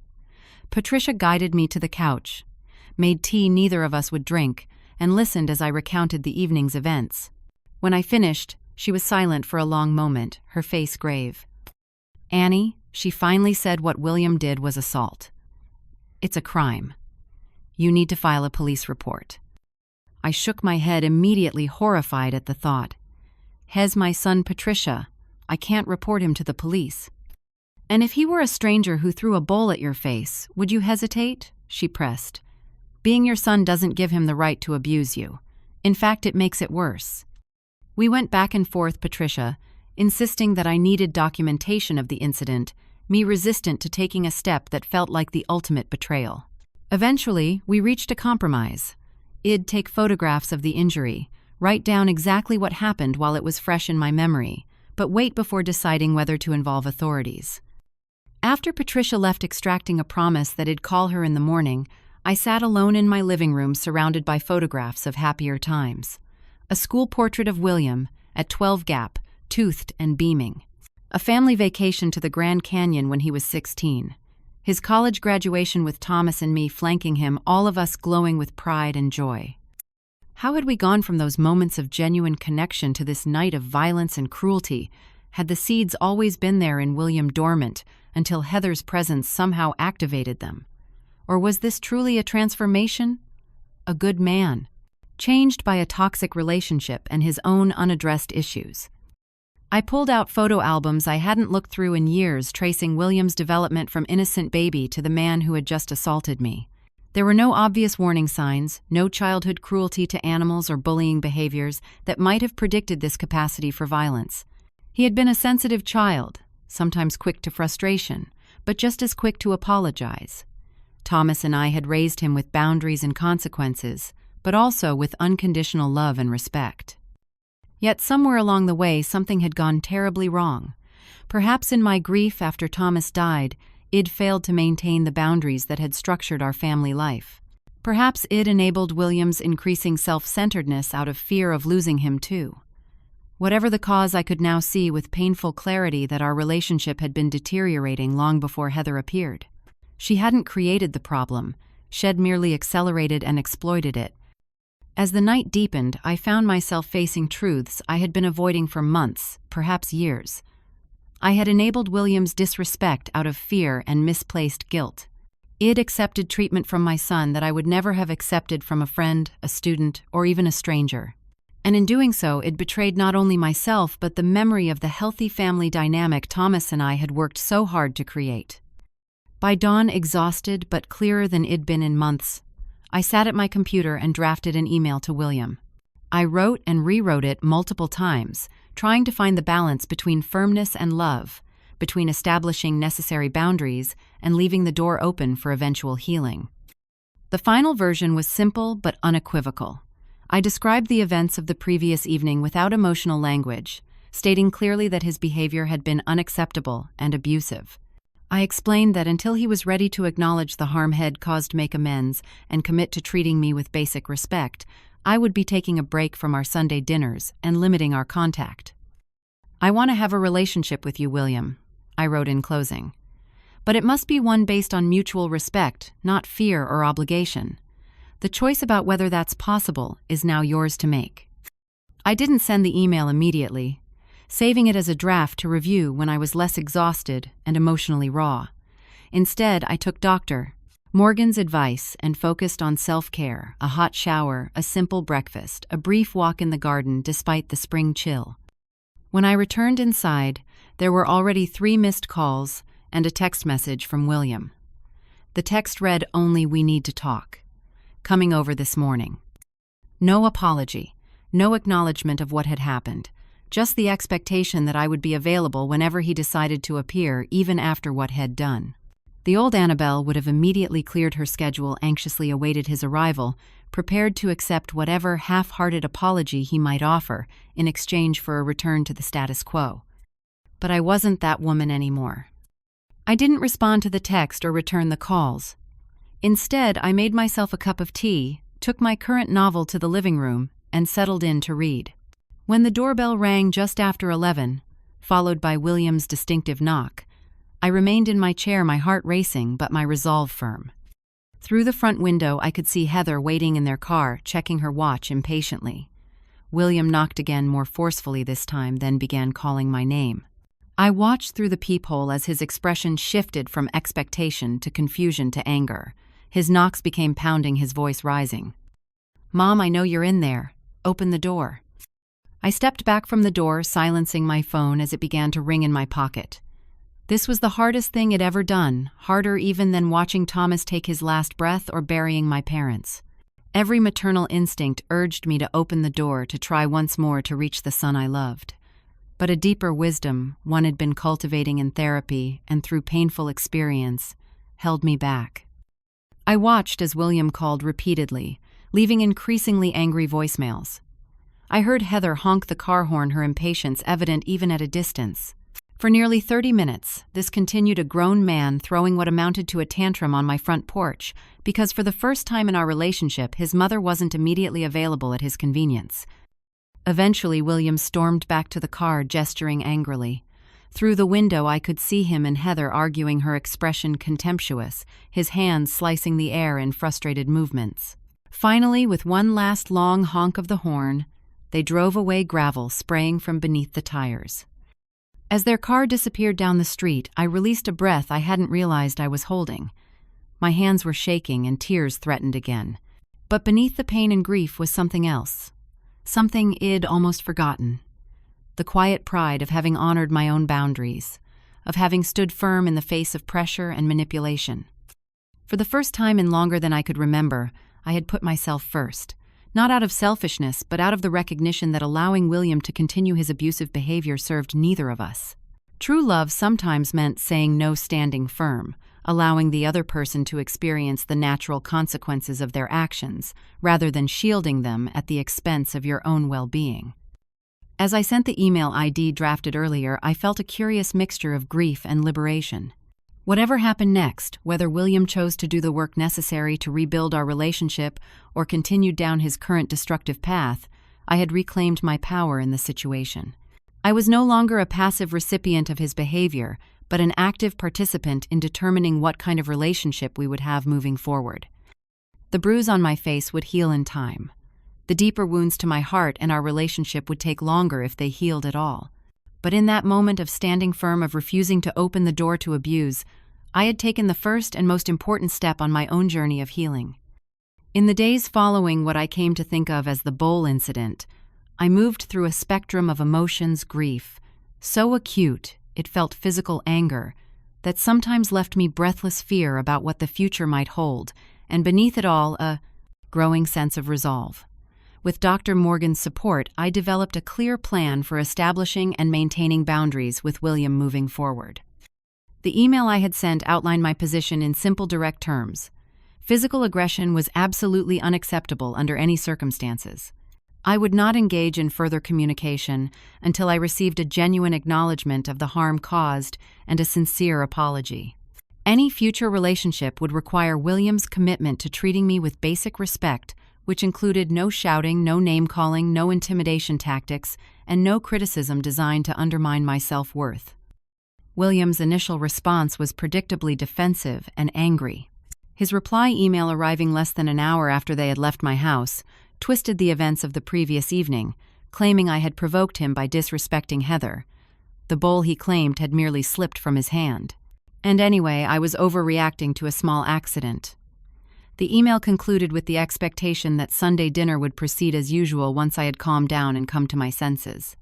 Patricia guided me to the couch, made tea neither of us would drink, and listened as I recounted the evening's events. When I finished, she was silent for a long moment, her face grave. "Annie," she finally said, "what William did was assault. It's a crime. You need to file a police report." I shook my head, immediately horrified at the thought. "Hez my son Patricia. I can't report him to the police." "And if he were a stranger who threw a bowl at your face, would you hesitate?" she pressed. "Being your son doesn't give him the right to abuse you. In fact, it makes it worse." We went back and forth, Patricia, insisting that I needed documentation of the incident, me resistant to taking a step that felt like the ultimate betrayal. Eventually, we reached a compromise. I'd take photographs of the injury, write down exactly what happened while it was fresh in my memory, but wait before deciding whether to involve authorities. After Patricia left extracting a promise that I'd call her in the morning, I sat alone in my living room surrounded by photographs of happier times. A school portrait of William, at 12 Gap, toothed and beaming. A family vacation to the Grand Canyon when he was 16. His college graduation with Thomas and me flanking him, all of us glowing with pride and joy. How had we gone from those moments of genuine connection to this night of violence and cruelty? Had the seeds always been there in William dormant until Heather's presence somehow activated them? Or was this truly a transformation? A good man, changed by a toxic relationship and his own unaddressed issues. I pulled out photo albums I hadn't looked through in years, tracing William's development from innocent baby to the man who had just assaulted me. There were no obvious warning signs, no childhood cruelty to animals or bullying behaviors that might have predicted this capacity for violence. He had been a sensitive child, sometimes quick to frustration, but just as quick to apologize. Thomas and I had raised him with boundaries and consequences, but also with unconditional love and respect. Yet somewhere along the way, something had gone terribly wrong. Perhaps in my grief after Thomas died, I'd failed to maintain the boundaries that had structured our family life. Perhaps it enabled William's increasing self-centeredness out of fear of losing him too. Whatever the cause, I could now see with painful clarity that our relationship had been deteriorating long before Heather appeared. She hadn't created the problem, she'd merely accelerated and exploited it. As the night deepened, I found myself facing truths I had been avoiding for months, perhaps years. I had enabled William's disrespect out of fear and misplaced guilt. I'd accepted treatment from my son that I would never have accepted from a friend, a student, or even a stranger. And in doing so, it betrayed not only myself but the memory of the healthy family dynamic Thomas and I had worked so hard to create. By dawn, exhausted but clearer than I'd been in months, I sat at my computer and drafted an email to William. I wrote and rewrote it multiple times, trying to find the balance between firmness and love, between establishing necessary boundaries and leaving the door open for eventual healing. The final version was simple but unequivocal. I described the events of the previous evening without emotional language, stating clearly that his behavior had been unacceptable and abusive. I explained that until he was ready to acknowledge the harm he'd caused, make amends, and commit to treating me with basic respect, I would be taking a break from our Sunday dinners and limiting our contact. "I want to have a relationship with you, William," I wrote in closing. "But it must be one based on mutual respect, not fear or obligation. The choice about whether that's possible is now yours to make." I didn't send the email immediately, saving it as a draft to review when I was less exhausted and emotionally raw. Instead, I took Dr. Morgan's advice and focused on self-care, a hot shower, a simple breakfast, a brief walk in the garden despite the spring chill. When I returned inside, there were already 3 missed calls and a text message from William. The text read, "Only we need to talk. Coming over this morning." No apology, no acknowledgement of what had happened. Just the expectation that I would be available whenever he decided to appear, even after what he'd done. The old Annabelle would have immediately cleared her schedule, anxiously awaited his arrival, prepared to accept whatever half-hearted apology he might offer in exchange for a return to the status quo. But I wasn't that woman anymore. I didn't respond to the text or return the calls. Instead, I made myself a cup of tea, took my current novel to the living room, and settled in to read. When the doorbell rang just after 11, followed by William's distinctive knock. I remained in my chair, my heart racing, but my resolve firm. Through the front window, I could see Heather waiting in their car, checking her watch impatiently. William knocked again, more forcefully this time, then began calling my name. I watched through the peephole as his expression shifted from expectation to confusion to anger. His knocks became pounding, his voice rising. "Mom, I know you're in there. Open the door." I stepped back from the door, silencing my phone as it began to ring in my pocket. This was the hardest thing I'd ever done, harder even than watching Thomas take his last breath or burying my parents. Every maternal instinct urged me to open the door, to try once more to reach the son I loved. But a deeper wisdom, one I'd been cultivating in therapy and through painful experience, held me back. I watched as William called repeatedly, leaving increasingly angry voicemails. I heard Heather honk the car horn, her impatience evident even at a distance. For nearly 30 minutes, this continued, a grown man throwing what amounted to a tantrum on my front porch, because for the first time in our relationship, his mother wasn't immediately available at his convenience. Eventually, William stormed back to the car, gesturing angrily. Through the window, I could see him and Heather arguing, her expression contemptuous, his hands slicing the air in frustrated movements. Finally, with one last long honk of the horn, they drove away, gravel spraying from beneath the tires. As their car disappeared down the street, I released a breath I hadn't realized I was holding. My hands were shaking and tears threatened again. But beneath the pain and grief was something else. Something I'd almost forgotten. The quiet pride of having honored my own boundaries, of having stood firm in the face of pressure and manipulation. For the first time in longer than I could remember, I had put myself first. Not out of selfishness, but out of the recognition that allowing William to continue his abusive behavior served neither of us. True love sometimes meant saying no, standing firm, allowing the other person to experience the natural consequences of their actions, rather than shielding them at the expense of your own well-being. As I sent the email ID drafted earlier, I felt a curious mixture of grief and liberation. Whatever happened next, whether William chose to do the work necessary to rebuild our relationship or continued down his current destructive path, I had reclaimed my power in the situation. I was no longer a passive recipient of his behavior, but an active participant in determining what kind of relationship we would have moving forward. The bruise on my face would heal in time. The deeper wounds to my heart and our relationship would take longer if they healed at all. But in that moment of standing firm, of refusing to open the door to abuse, I had taken the first and most important step on my own journey of healing. In the days following what I came to think of as the bowl incident, I moved through a spectrum of emotions, grief, so acute it felt physical anger, that sometimes left me breathless fear about what the future might hold, and beneath it all, a growing sense of resolve. With Dr. Morgan's support, I developed a clear plan for establishing and maintaining boundaries with William moving forward. The email I had sent outlined my position in simple, direct terms. Physical aggression was absolutely unacceptable under any circumstances. I would not engage in further communication until I received a genuine acknowledgement of the harm caused and a sincere apology. Any future relationship would require William's commitment to treating me with basic respect, which included no shouting, no name-calling, no intimidation tactics, and no criticism designed to undermine my self-worth. William's initial response was predictably defensive and angry. His reply email, arriving less than an hour after they had left my house, twisted the events of the previous evening, claiming I had provoked him by disrespecting Heather. The bowl, he claimed, had merely slipped from his hand. And anyway, I was overreacting to a small accident. The email concluded with the expectation that Sunday dinner would proceed as usual once I had calmed down and come to my senses.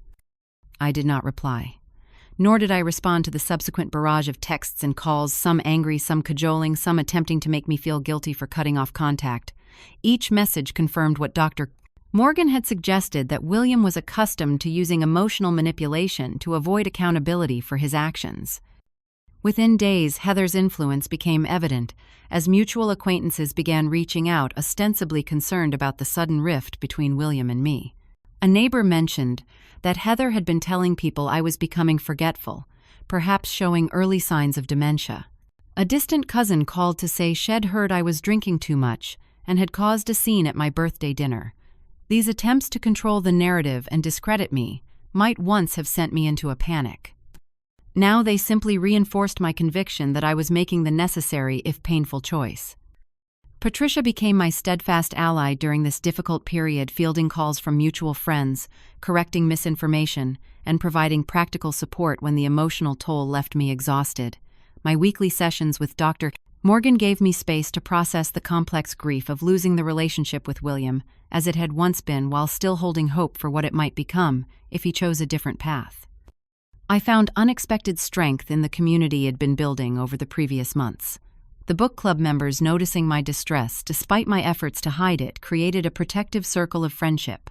I did not reply. Nor did I respond to the subsequent barrage of texts and calls, some angry, some cajoling, some attempting to make me feel guilty for cutting off contact. Each message confirmed what Dr. Morgan had suggested, that William was accustomed to using emotional manipulation to avoid accountability for his actions. Within days, Heather's influence became evident, as mutual acquaintances began reaching out, ostensibly concerned about the sudden rift between William and me. A neighbor mentioned that Heather had been telling people I was becoming forgetful, perhaps showing early signs of dementia. A distant cousin called to say she'd heard I was drinking too much and had caused a scene at my birthday dinner. These attempts to control the narrative and discredit me might once have sent me into a panic. Now they simply reinforced my conviction that I was making the necessary, if painful, choice. Patricia became my steadfast ally during this difficult period, fielding calls from mutual friends, correcting misinformation, and providing practical support when the emotional toll left me exhausted. My weekly sessions with Dr. Morgan gave me space to process the complex grief of losing the relationship with William, as it had once been, while still holding hope for what it might become if he chose a different path. I found unexpected strength in the community he had been building over the previous months. The book club members, noticing my distress despite my efforts to hide it, created a protective circle of friendship.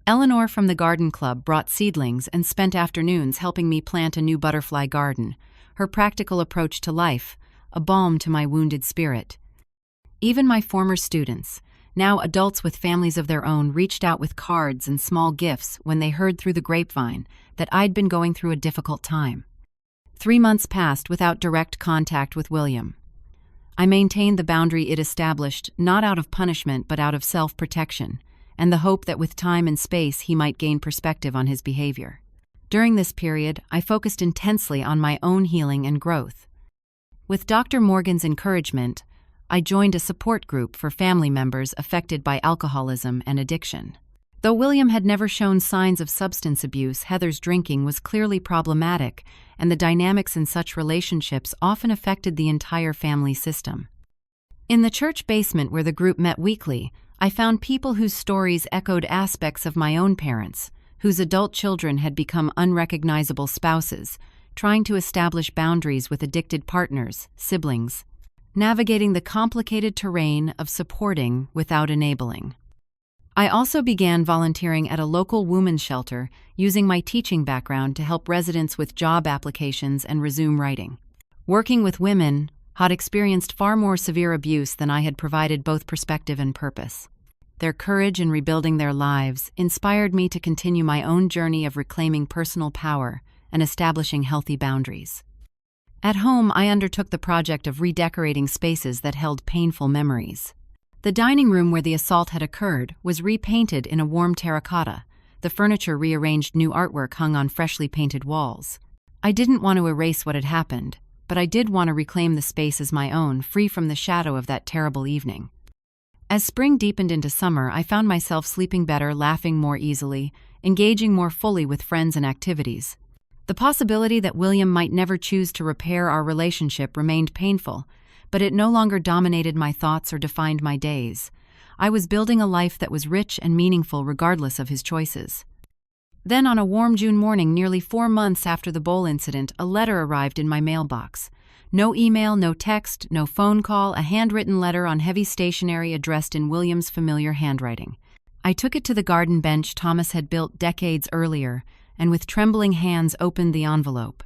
Eleanor from the garden club brought seedlings and spent afternoons helping me plant a new butterfly garden, her practical approach to life, a balm to my wounded spirit. Even my former students, now adults with families of their own, reached out with cards and small gifts when they heard through the grapevine that I'd been going through a difficult time. 3 months passed without direct contact with William. I maintained the boundary it established, not out of punishment but out of self-protection, and the hope that with time and space he might gain perspective on his behavior. During this period, I focused intensely on my own healing and growth. With Dr. Morgan's encouragement, I joined a support group for family members affected by alcoholism and addiction. Though William had never shown signs of substance abuse, Heather's drinking was clearly problematic, and the dynamics in such relationships often affected the entire family system. In the church basement where the group met weekly, I found people whose stories echoed aspects of my own parents, whose adult children had become unrecognizable spouses, trying to establish boundaries with addicted partners, siblings, navigating the complicated terrain of supporting without enabling. I also began volunteering at a local women's shelter, using my teaching background to help residents with job applications and resume writing. Working with women had experienced far more severe abuse than I had provided both perspective and purpose. Their courage in rebuilding their lives inspired me to continue my own journey of reclaiming personal power and establishing healthy boundaries. At home, I undertook the project of redecorating spaces that held painful memories. The dining room where the assault had occurred was repainted in a warm terracotta. The furniture rearranged, new artwork hung on freshly painted walls. I didn't want to erase what had happened, but I did want to reclaim the space as my own, free from the shadow of that terrible evening. As spring deepened into summer, I found myself sleeping better, laughing more easily, engaging more fully with friends and activities. The possibility that William might never choose to repair our relationship remained painful, but it no longer dominated my thoughts or defined my days. I was building a life that was rich and meaningful regardless of his choices. Then, on a warm June morning, nearly 4 months after the bowl incident, a letter arrived in my mailbox. No email, no text, no phone call, a handwritten letter on heavy stationery addressed in William's familiar handwriting. I took it to the garden bench Thomas had built decades earlier, and with trembling hands opened the envelope.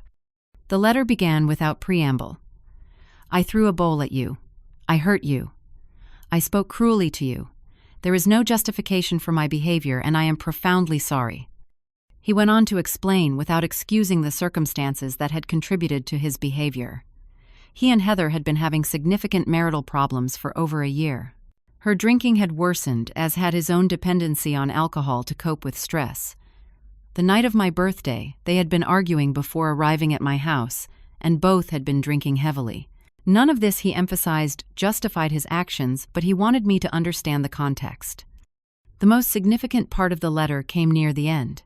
The letter began without preamble. I threw a bowl at you. I hurt you. I spoke cruelly to you. There is no justification for my behavior, and I am profoundly sorry. He went on to explain, without excusing the circumstances that had contributed to his behavior. He and Heather had been having significant marital problems for over a year. Her drinking had worsened, as had his own dependency on alcohol to cope with stress. The night of my birthday, they had been arguing before arriving at my house, and both had been drinking heavily. None of this, he emphasized, justified his actions, but he wanted me to understand the context. The most significant part of the letter came near the end.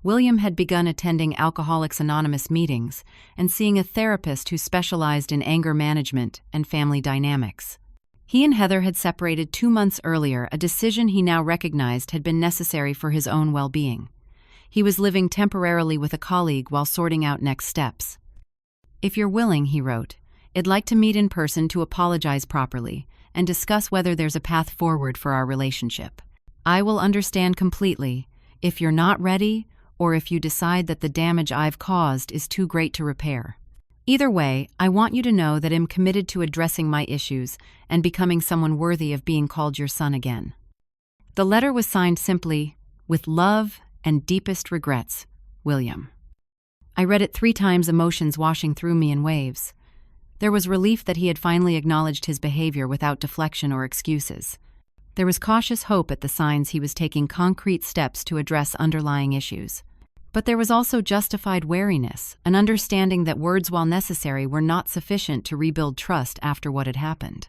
William had begun attending Alcoholics Anonymous meetings and seeing a therapist who specialized in anger management and family dynamics. He and Heather had separated 2 months earlier, a decision he now recognized had been necessary for his own well-being. He was living temporarily with a colleague while sorting out next steps. "If you're willing," he wrote, "I'd like to meet in person to apologize properly and discuss whether there's a path forward for our relationship. I will understand completely if you're not ready or if you decide that the damage I've caused is too great to repair. Either way, I want you to know that I'm committed to addressing my issues and becoming someone worthy of being called your son again." The letter was signed simply, "With love and deepest regrets, William." I read it 3 times, emotions washing through me in waves. There was relief that he had finally acknowledged his behavior without deflection or excuses. There was cautious hope at the signs he was taking concrete steps to address underlying issues. But there was also justified wariness, an understanding that words, while necessary, were not sufficient to rebuild trust after what had happened.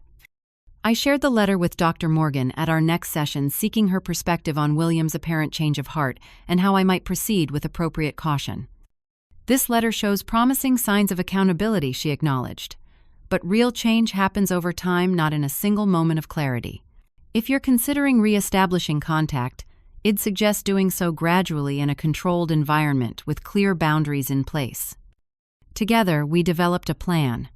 I shared the letter with Dr. Morgan at our next session, seeking her perspective on William's apparent change of heart and how I might proceed with appropriate caution. This letter shows promising signs of accountability, she acknowledged. But real change happens over time, not in a single moment of clarity. If you're considering re-establishing contact, I'd suggest doing so gradually in a controlled environment with clear boundaries in place. Together, we developed a plan.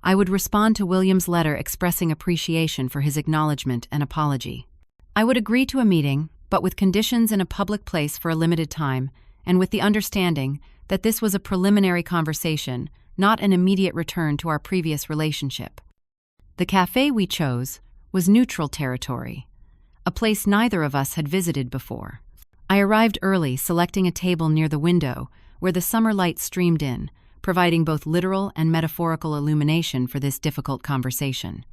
I would respond to William's letter expressing appreciation for his acknowledgement and apology. I would agree to a meeting, but with conditions in a public place for a limited time, and with the understanding that this was a preliminary conversation, not an immediate return to our previous relationship. The cafe we chose was neutral territory, a place neither of us had visited before. I arrived early, selecting a table near the window where the summer light streamed in, providing both literal and metaphorical illumination for this difficult conversation.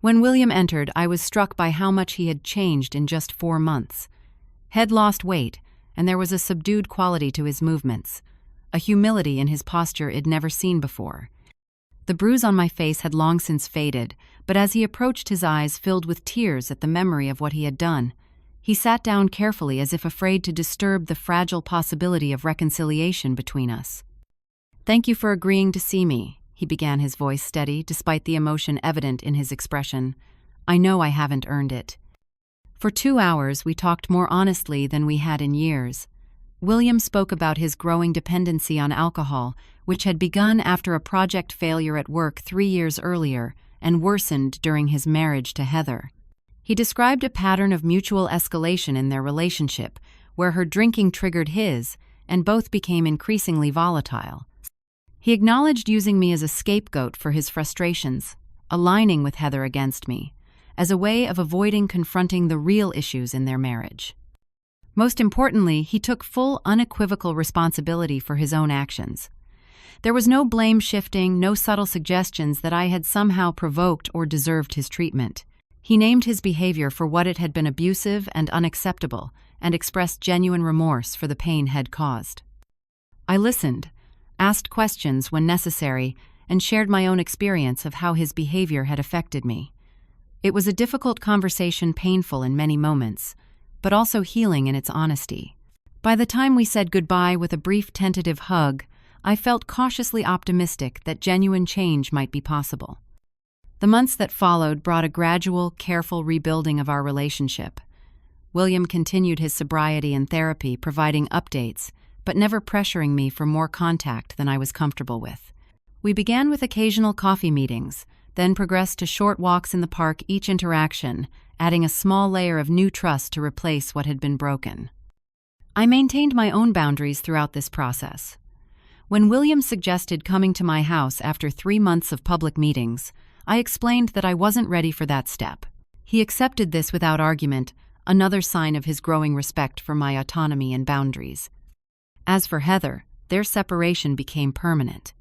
When William entered, I was struck by how much he had changed in just 4 months. He'd lost weight, and there was a subdued quality to his movements, a humility in his posture I'd never seen before. The bruise on my face had long since faded, but as he approached, his eyes filled with tears at the memory of what he had done. He sat down carefully, as if afraid to disturb the fragile possibility of reconciliation between us. "Thank you for agreeing to see me," he began, his voice steady, despite the emotion evident in his expression. "I know I haven't earned it." For 2 hours, we talked more honestly than we had in years. William spoke about his growing dependency on alcohol, which had begun after a project failure at work 3 years earlier and worsened during his marriage to Heather. He described a pattern of mutual escalation in their relationship, where her drinking triggered his, and both became increasingly volatile. He acknowledged using me as a scapegoat for his frustrations, aligning with Heather against me, as a way of avoiding confronting the real issues in their marriage. Most importantly, he took full, unequivocal responsibility for his own actions. There was no blame shifting, no subtle suggestions that I had somehow provoked or deserved his treatment. He named his behavior for what it had been: abusive and unacceptable, and expressed genuine remorse for the pain he'd caused. I listened, asked questions when necessary, and shared my own experience of how his behavior had affected me. It was a difficult conversation, painful in many moments, but also healing in its honesty. By the time we said goodbye with a brief tentative hug, I felt cautiously optimistic that genuine change might be possible. The months that followed brought a gradual, careful rebuilding of our relationship. William continued his sobriety and therapy, providing updates, but never pressuring me for more contact than I was comfortable with. We began with occasional coffee meetings, then progressed to short walks in the park, each interaction adding a small layer of new trust to replace what had been broken. I maintained my own boundaries throughout this process. When William suggested coming to my house after 3 months of public meetings, I explained that I wasn't ready for that step. He accepted this without argument, another sign of his growing respect for my autonomy and boundaries. As for Heather, their separation became permanent.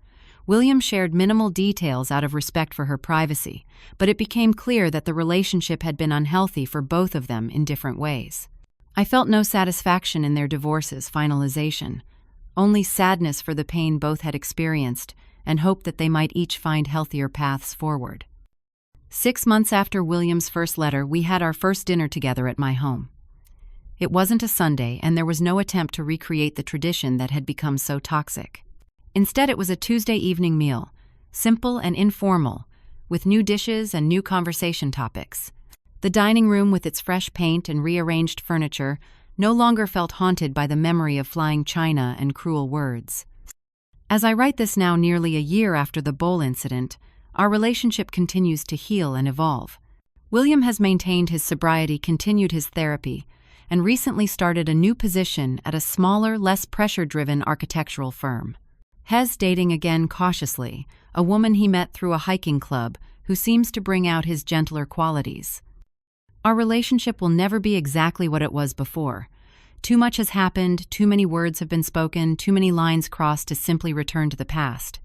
William shared minimal details out of respect for her privacy, but it became clear that the relationship had been unhealthy for both of them in different ways. I felt no satisfaction in their divorce's finalization, only sadness for the pain both had experienced, and hope that they might each find healthier paths forward. 6 months after William's first letter, we had our first dinner together at my home. It wasn't a Sunday, and there was no attempt to recreate the tradition that had become so toxic. Instead, it was a Tuesday evening meal, simple and informal, with new dishes and new conversation topics. The dining room, with its fresh paint and rearranged furniture, no longer felt haunted by the memory of flying china and cruel words. As I write this now, nearly a year after the bowl incident, our relationship continues to heal and evolve. William has maintained his sobriety, continued his therapy, and recently started a new position at a smaller, less pressure-driven architectural firm. He's dating again cautiously, a woman he met through a hiking club who seems to bring out his gentler qualities. Our relationship will never be exactly what it was before. Too much has happened, too many words have been spoken, too many lines crossed to simply return to the past.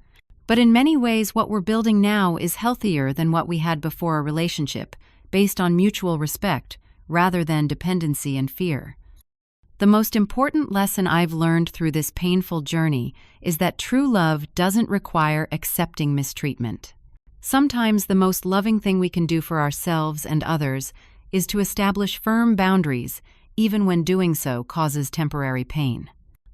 But in many ways, what we're building now is healthier than what we had before a relationship, based on mutual respect, rather than dependency and fear. The most important lesson I've learned through this painful journey is that true love doesn't require accepting mistreatment. Sometimes the most loving thing we can do for ourselves and others is to establish firm boundaries, even when doing so causes temporary pain.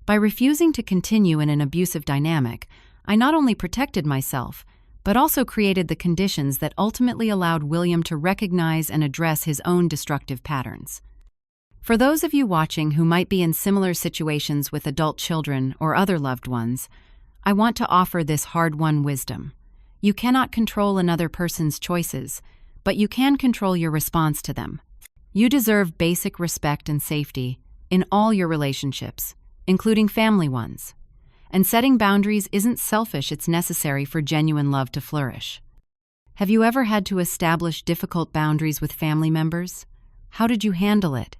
By refusing to continue in an abusive dynamic, I not only protected myself, but also created the conditions that ultimately allowed William to recognize and address his own destructive patterns. For those of you watching who might be in similar situations with adult children or other loved ones, I want to offer this hard-won wisdom. You cannot control another person's choices, but you can control your response to them. You deserve basic respect and safety in all your relationships, including family ones. And setting boundaries isn't selfish, it's necessary for genuine love to flourish. Have you ever had to establish difficult boundaries with family members? How did you handle it?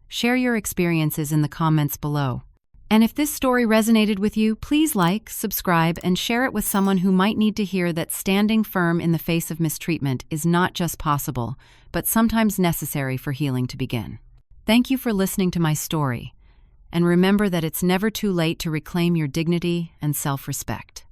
Share your experiences in the comments below. And if this story resonated with you, please like, subscribe, and share it with someone who might need to hear that standing firm in the face of mistreatment is not just possible, but sometimes necessary for healing to begin. Thank you for listening to my story, and remember that it's never too late to reclaim your dignity and self-respect.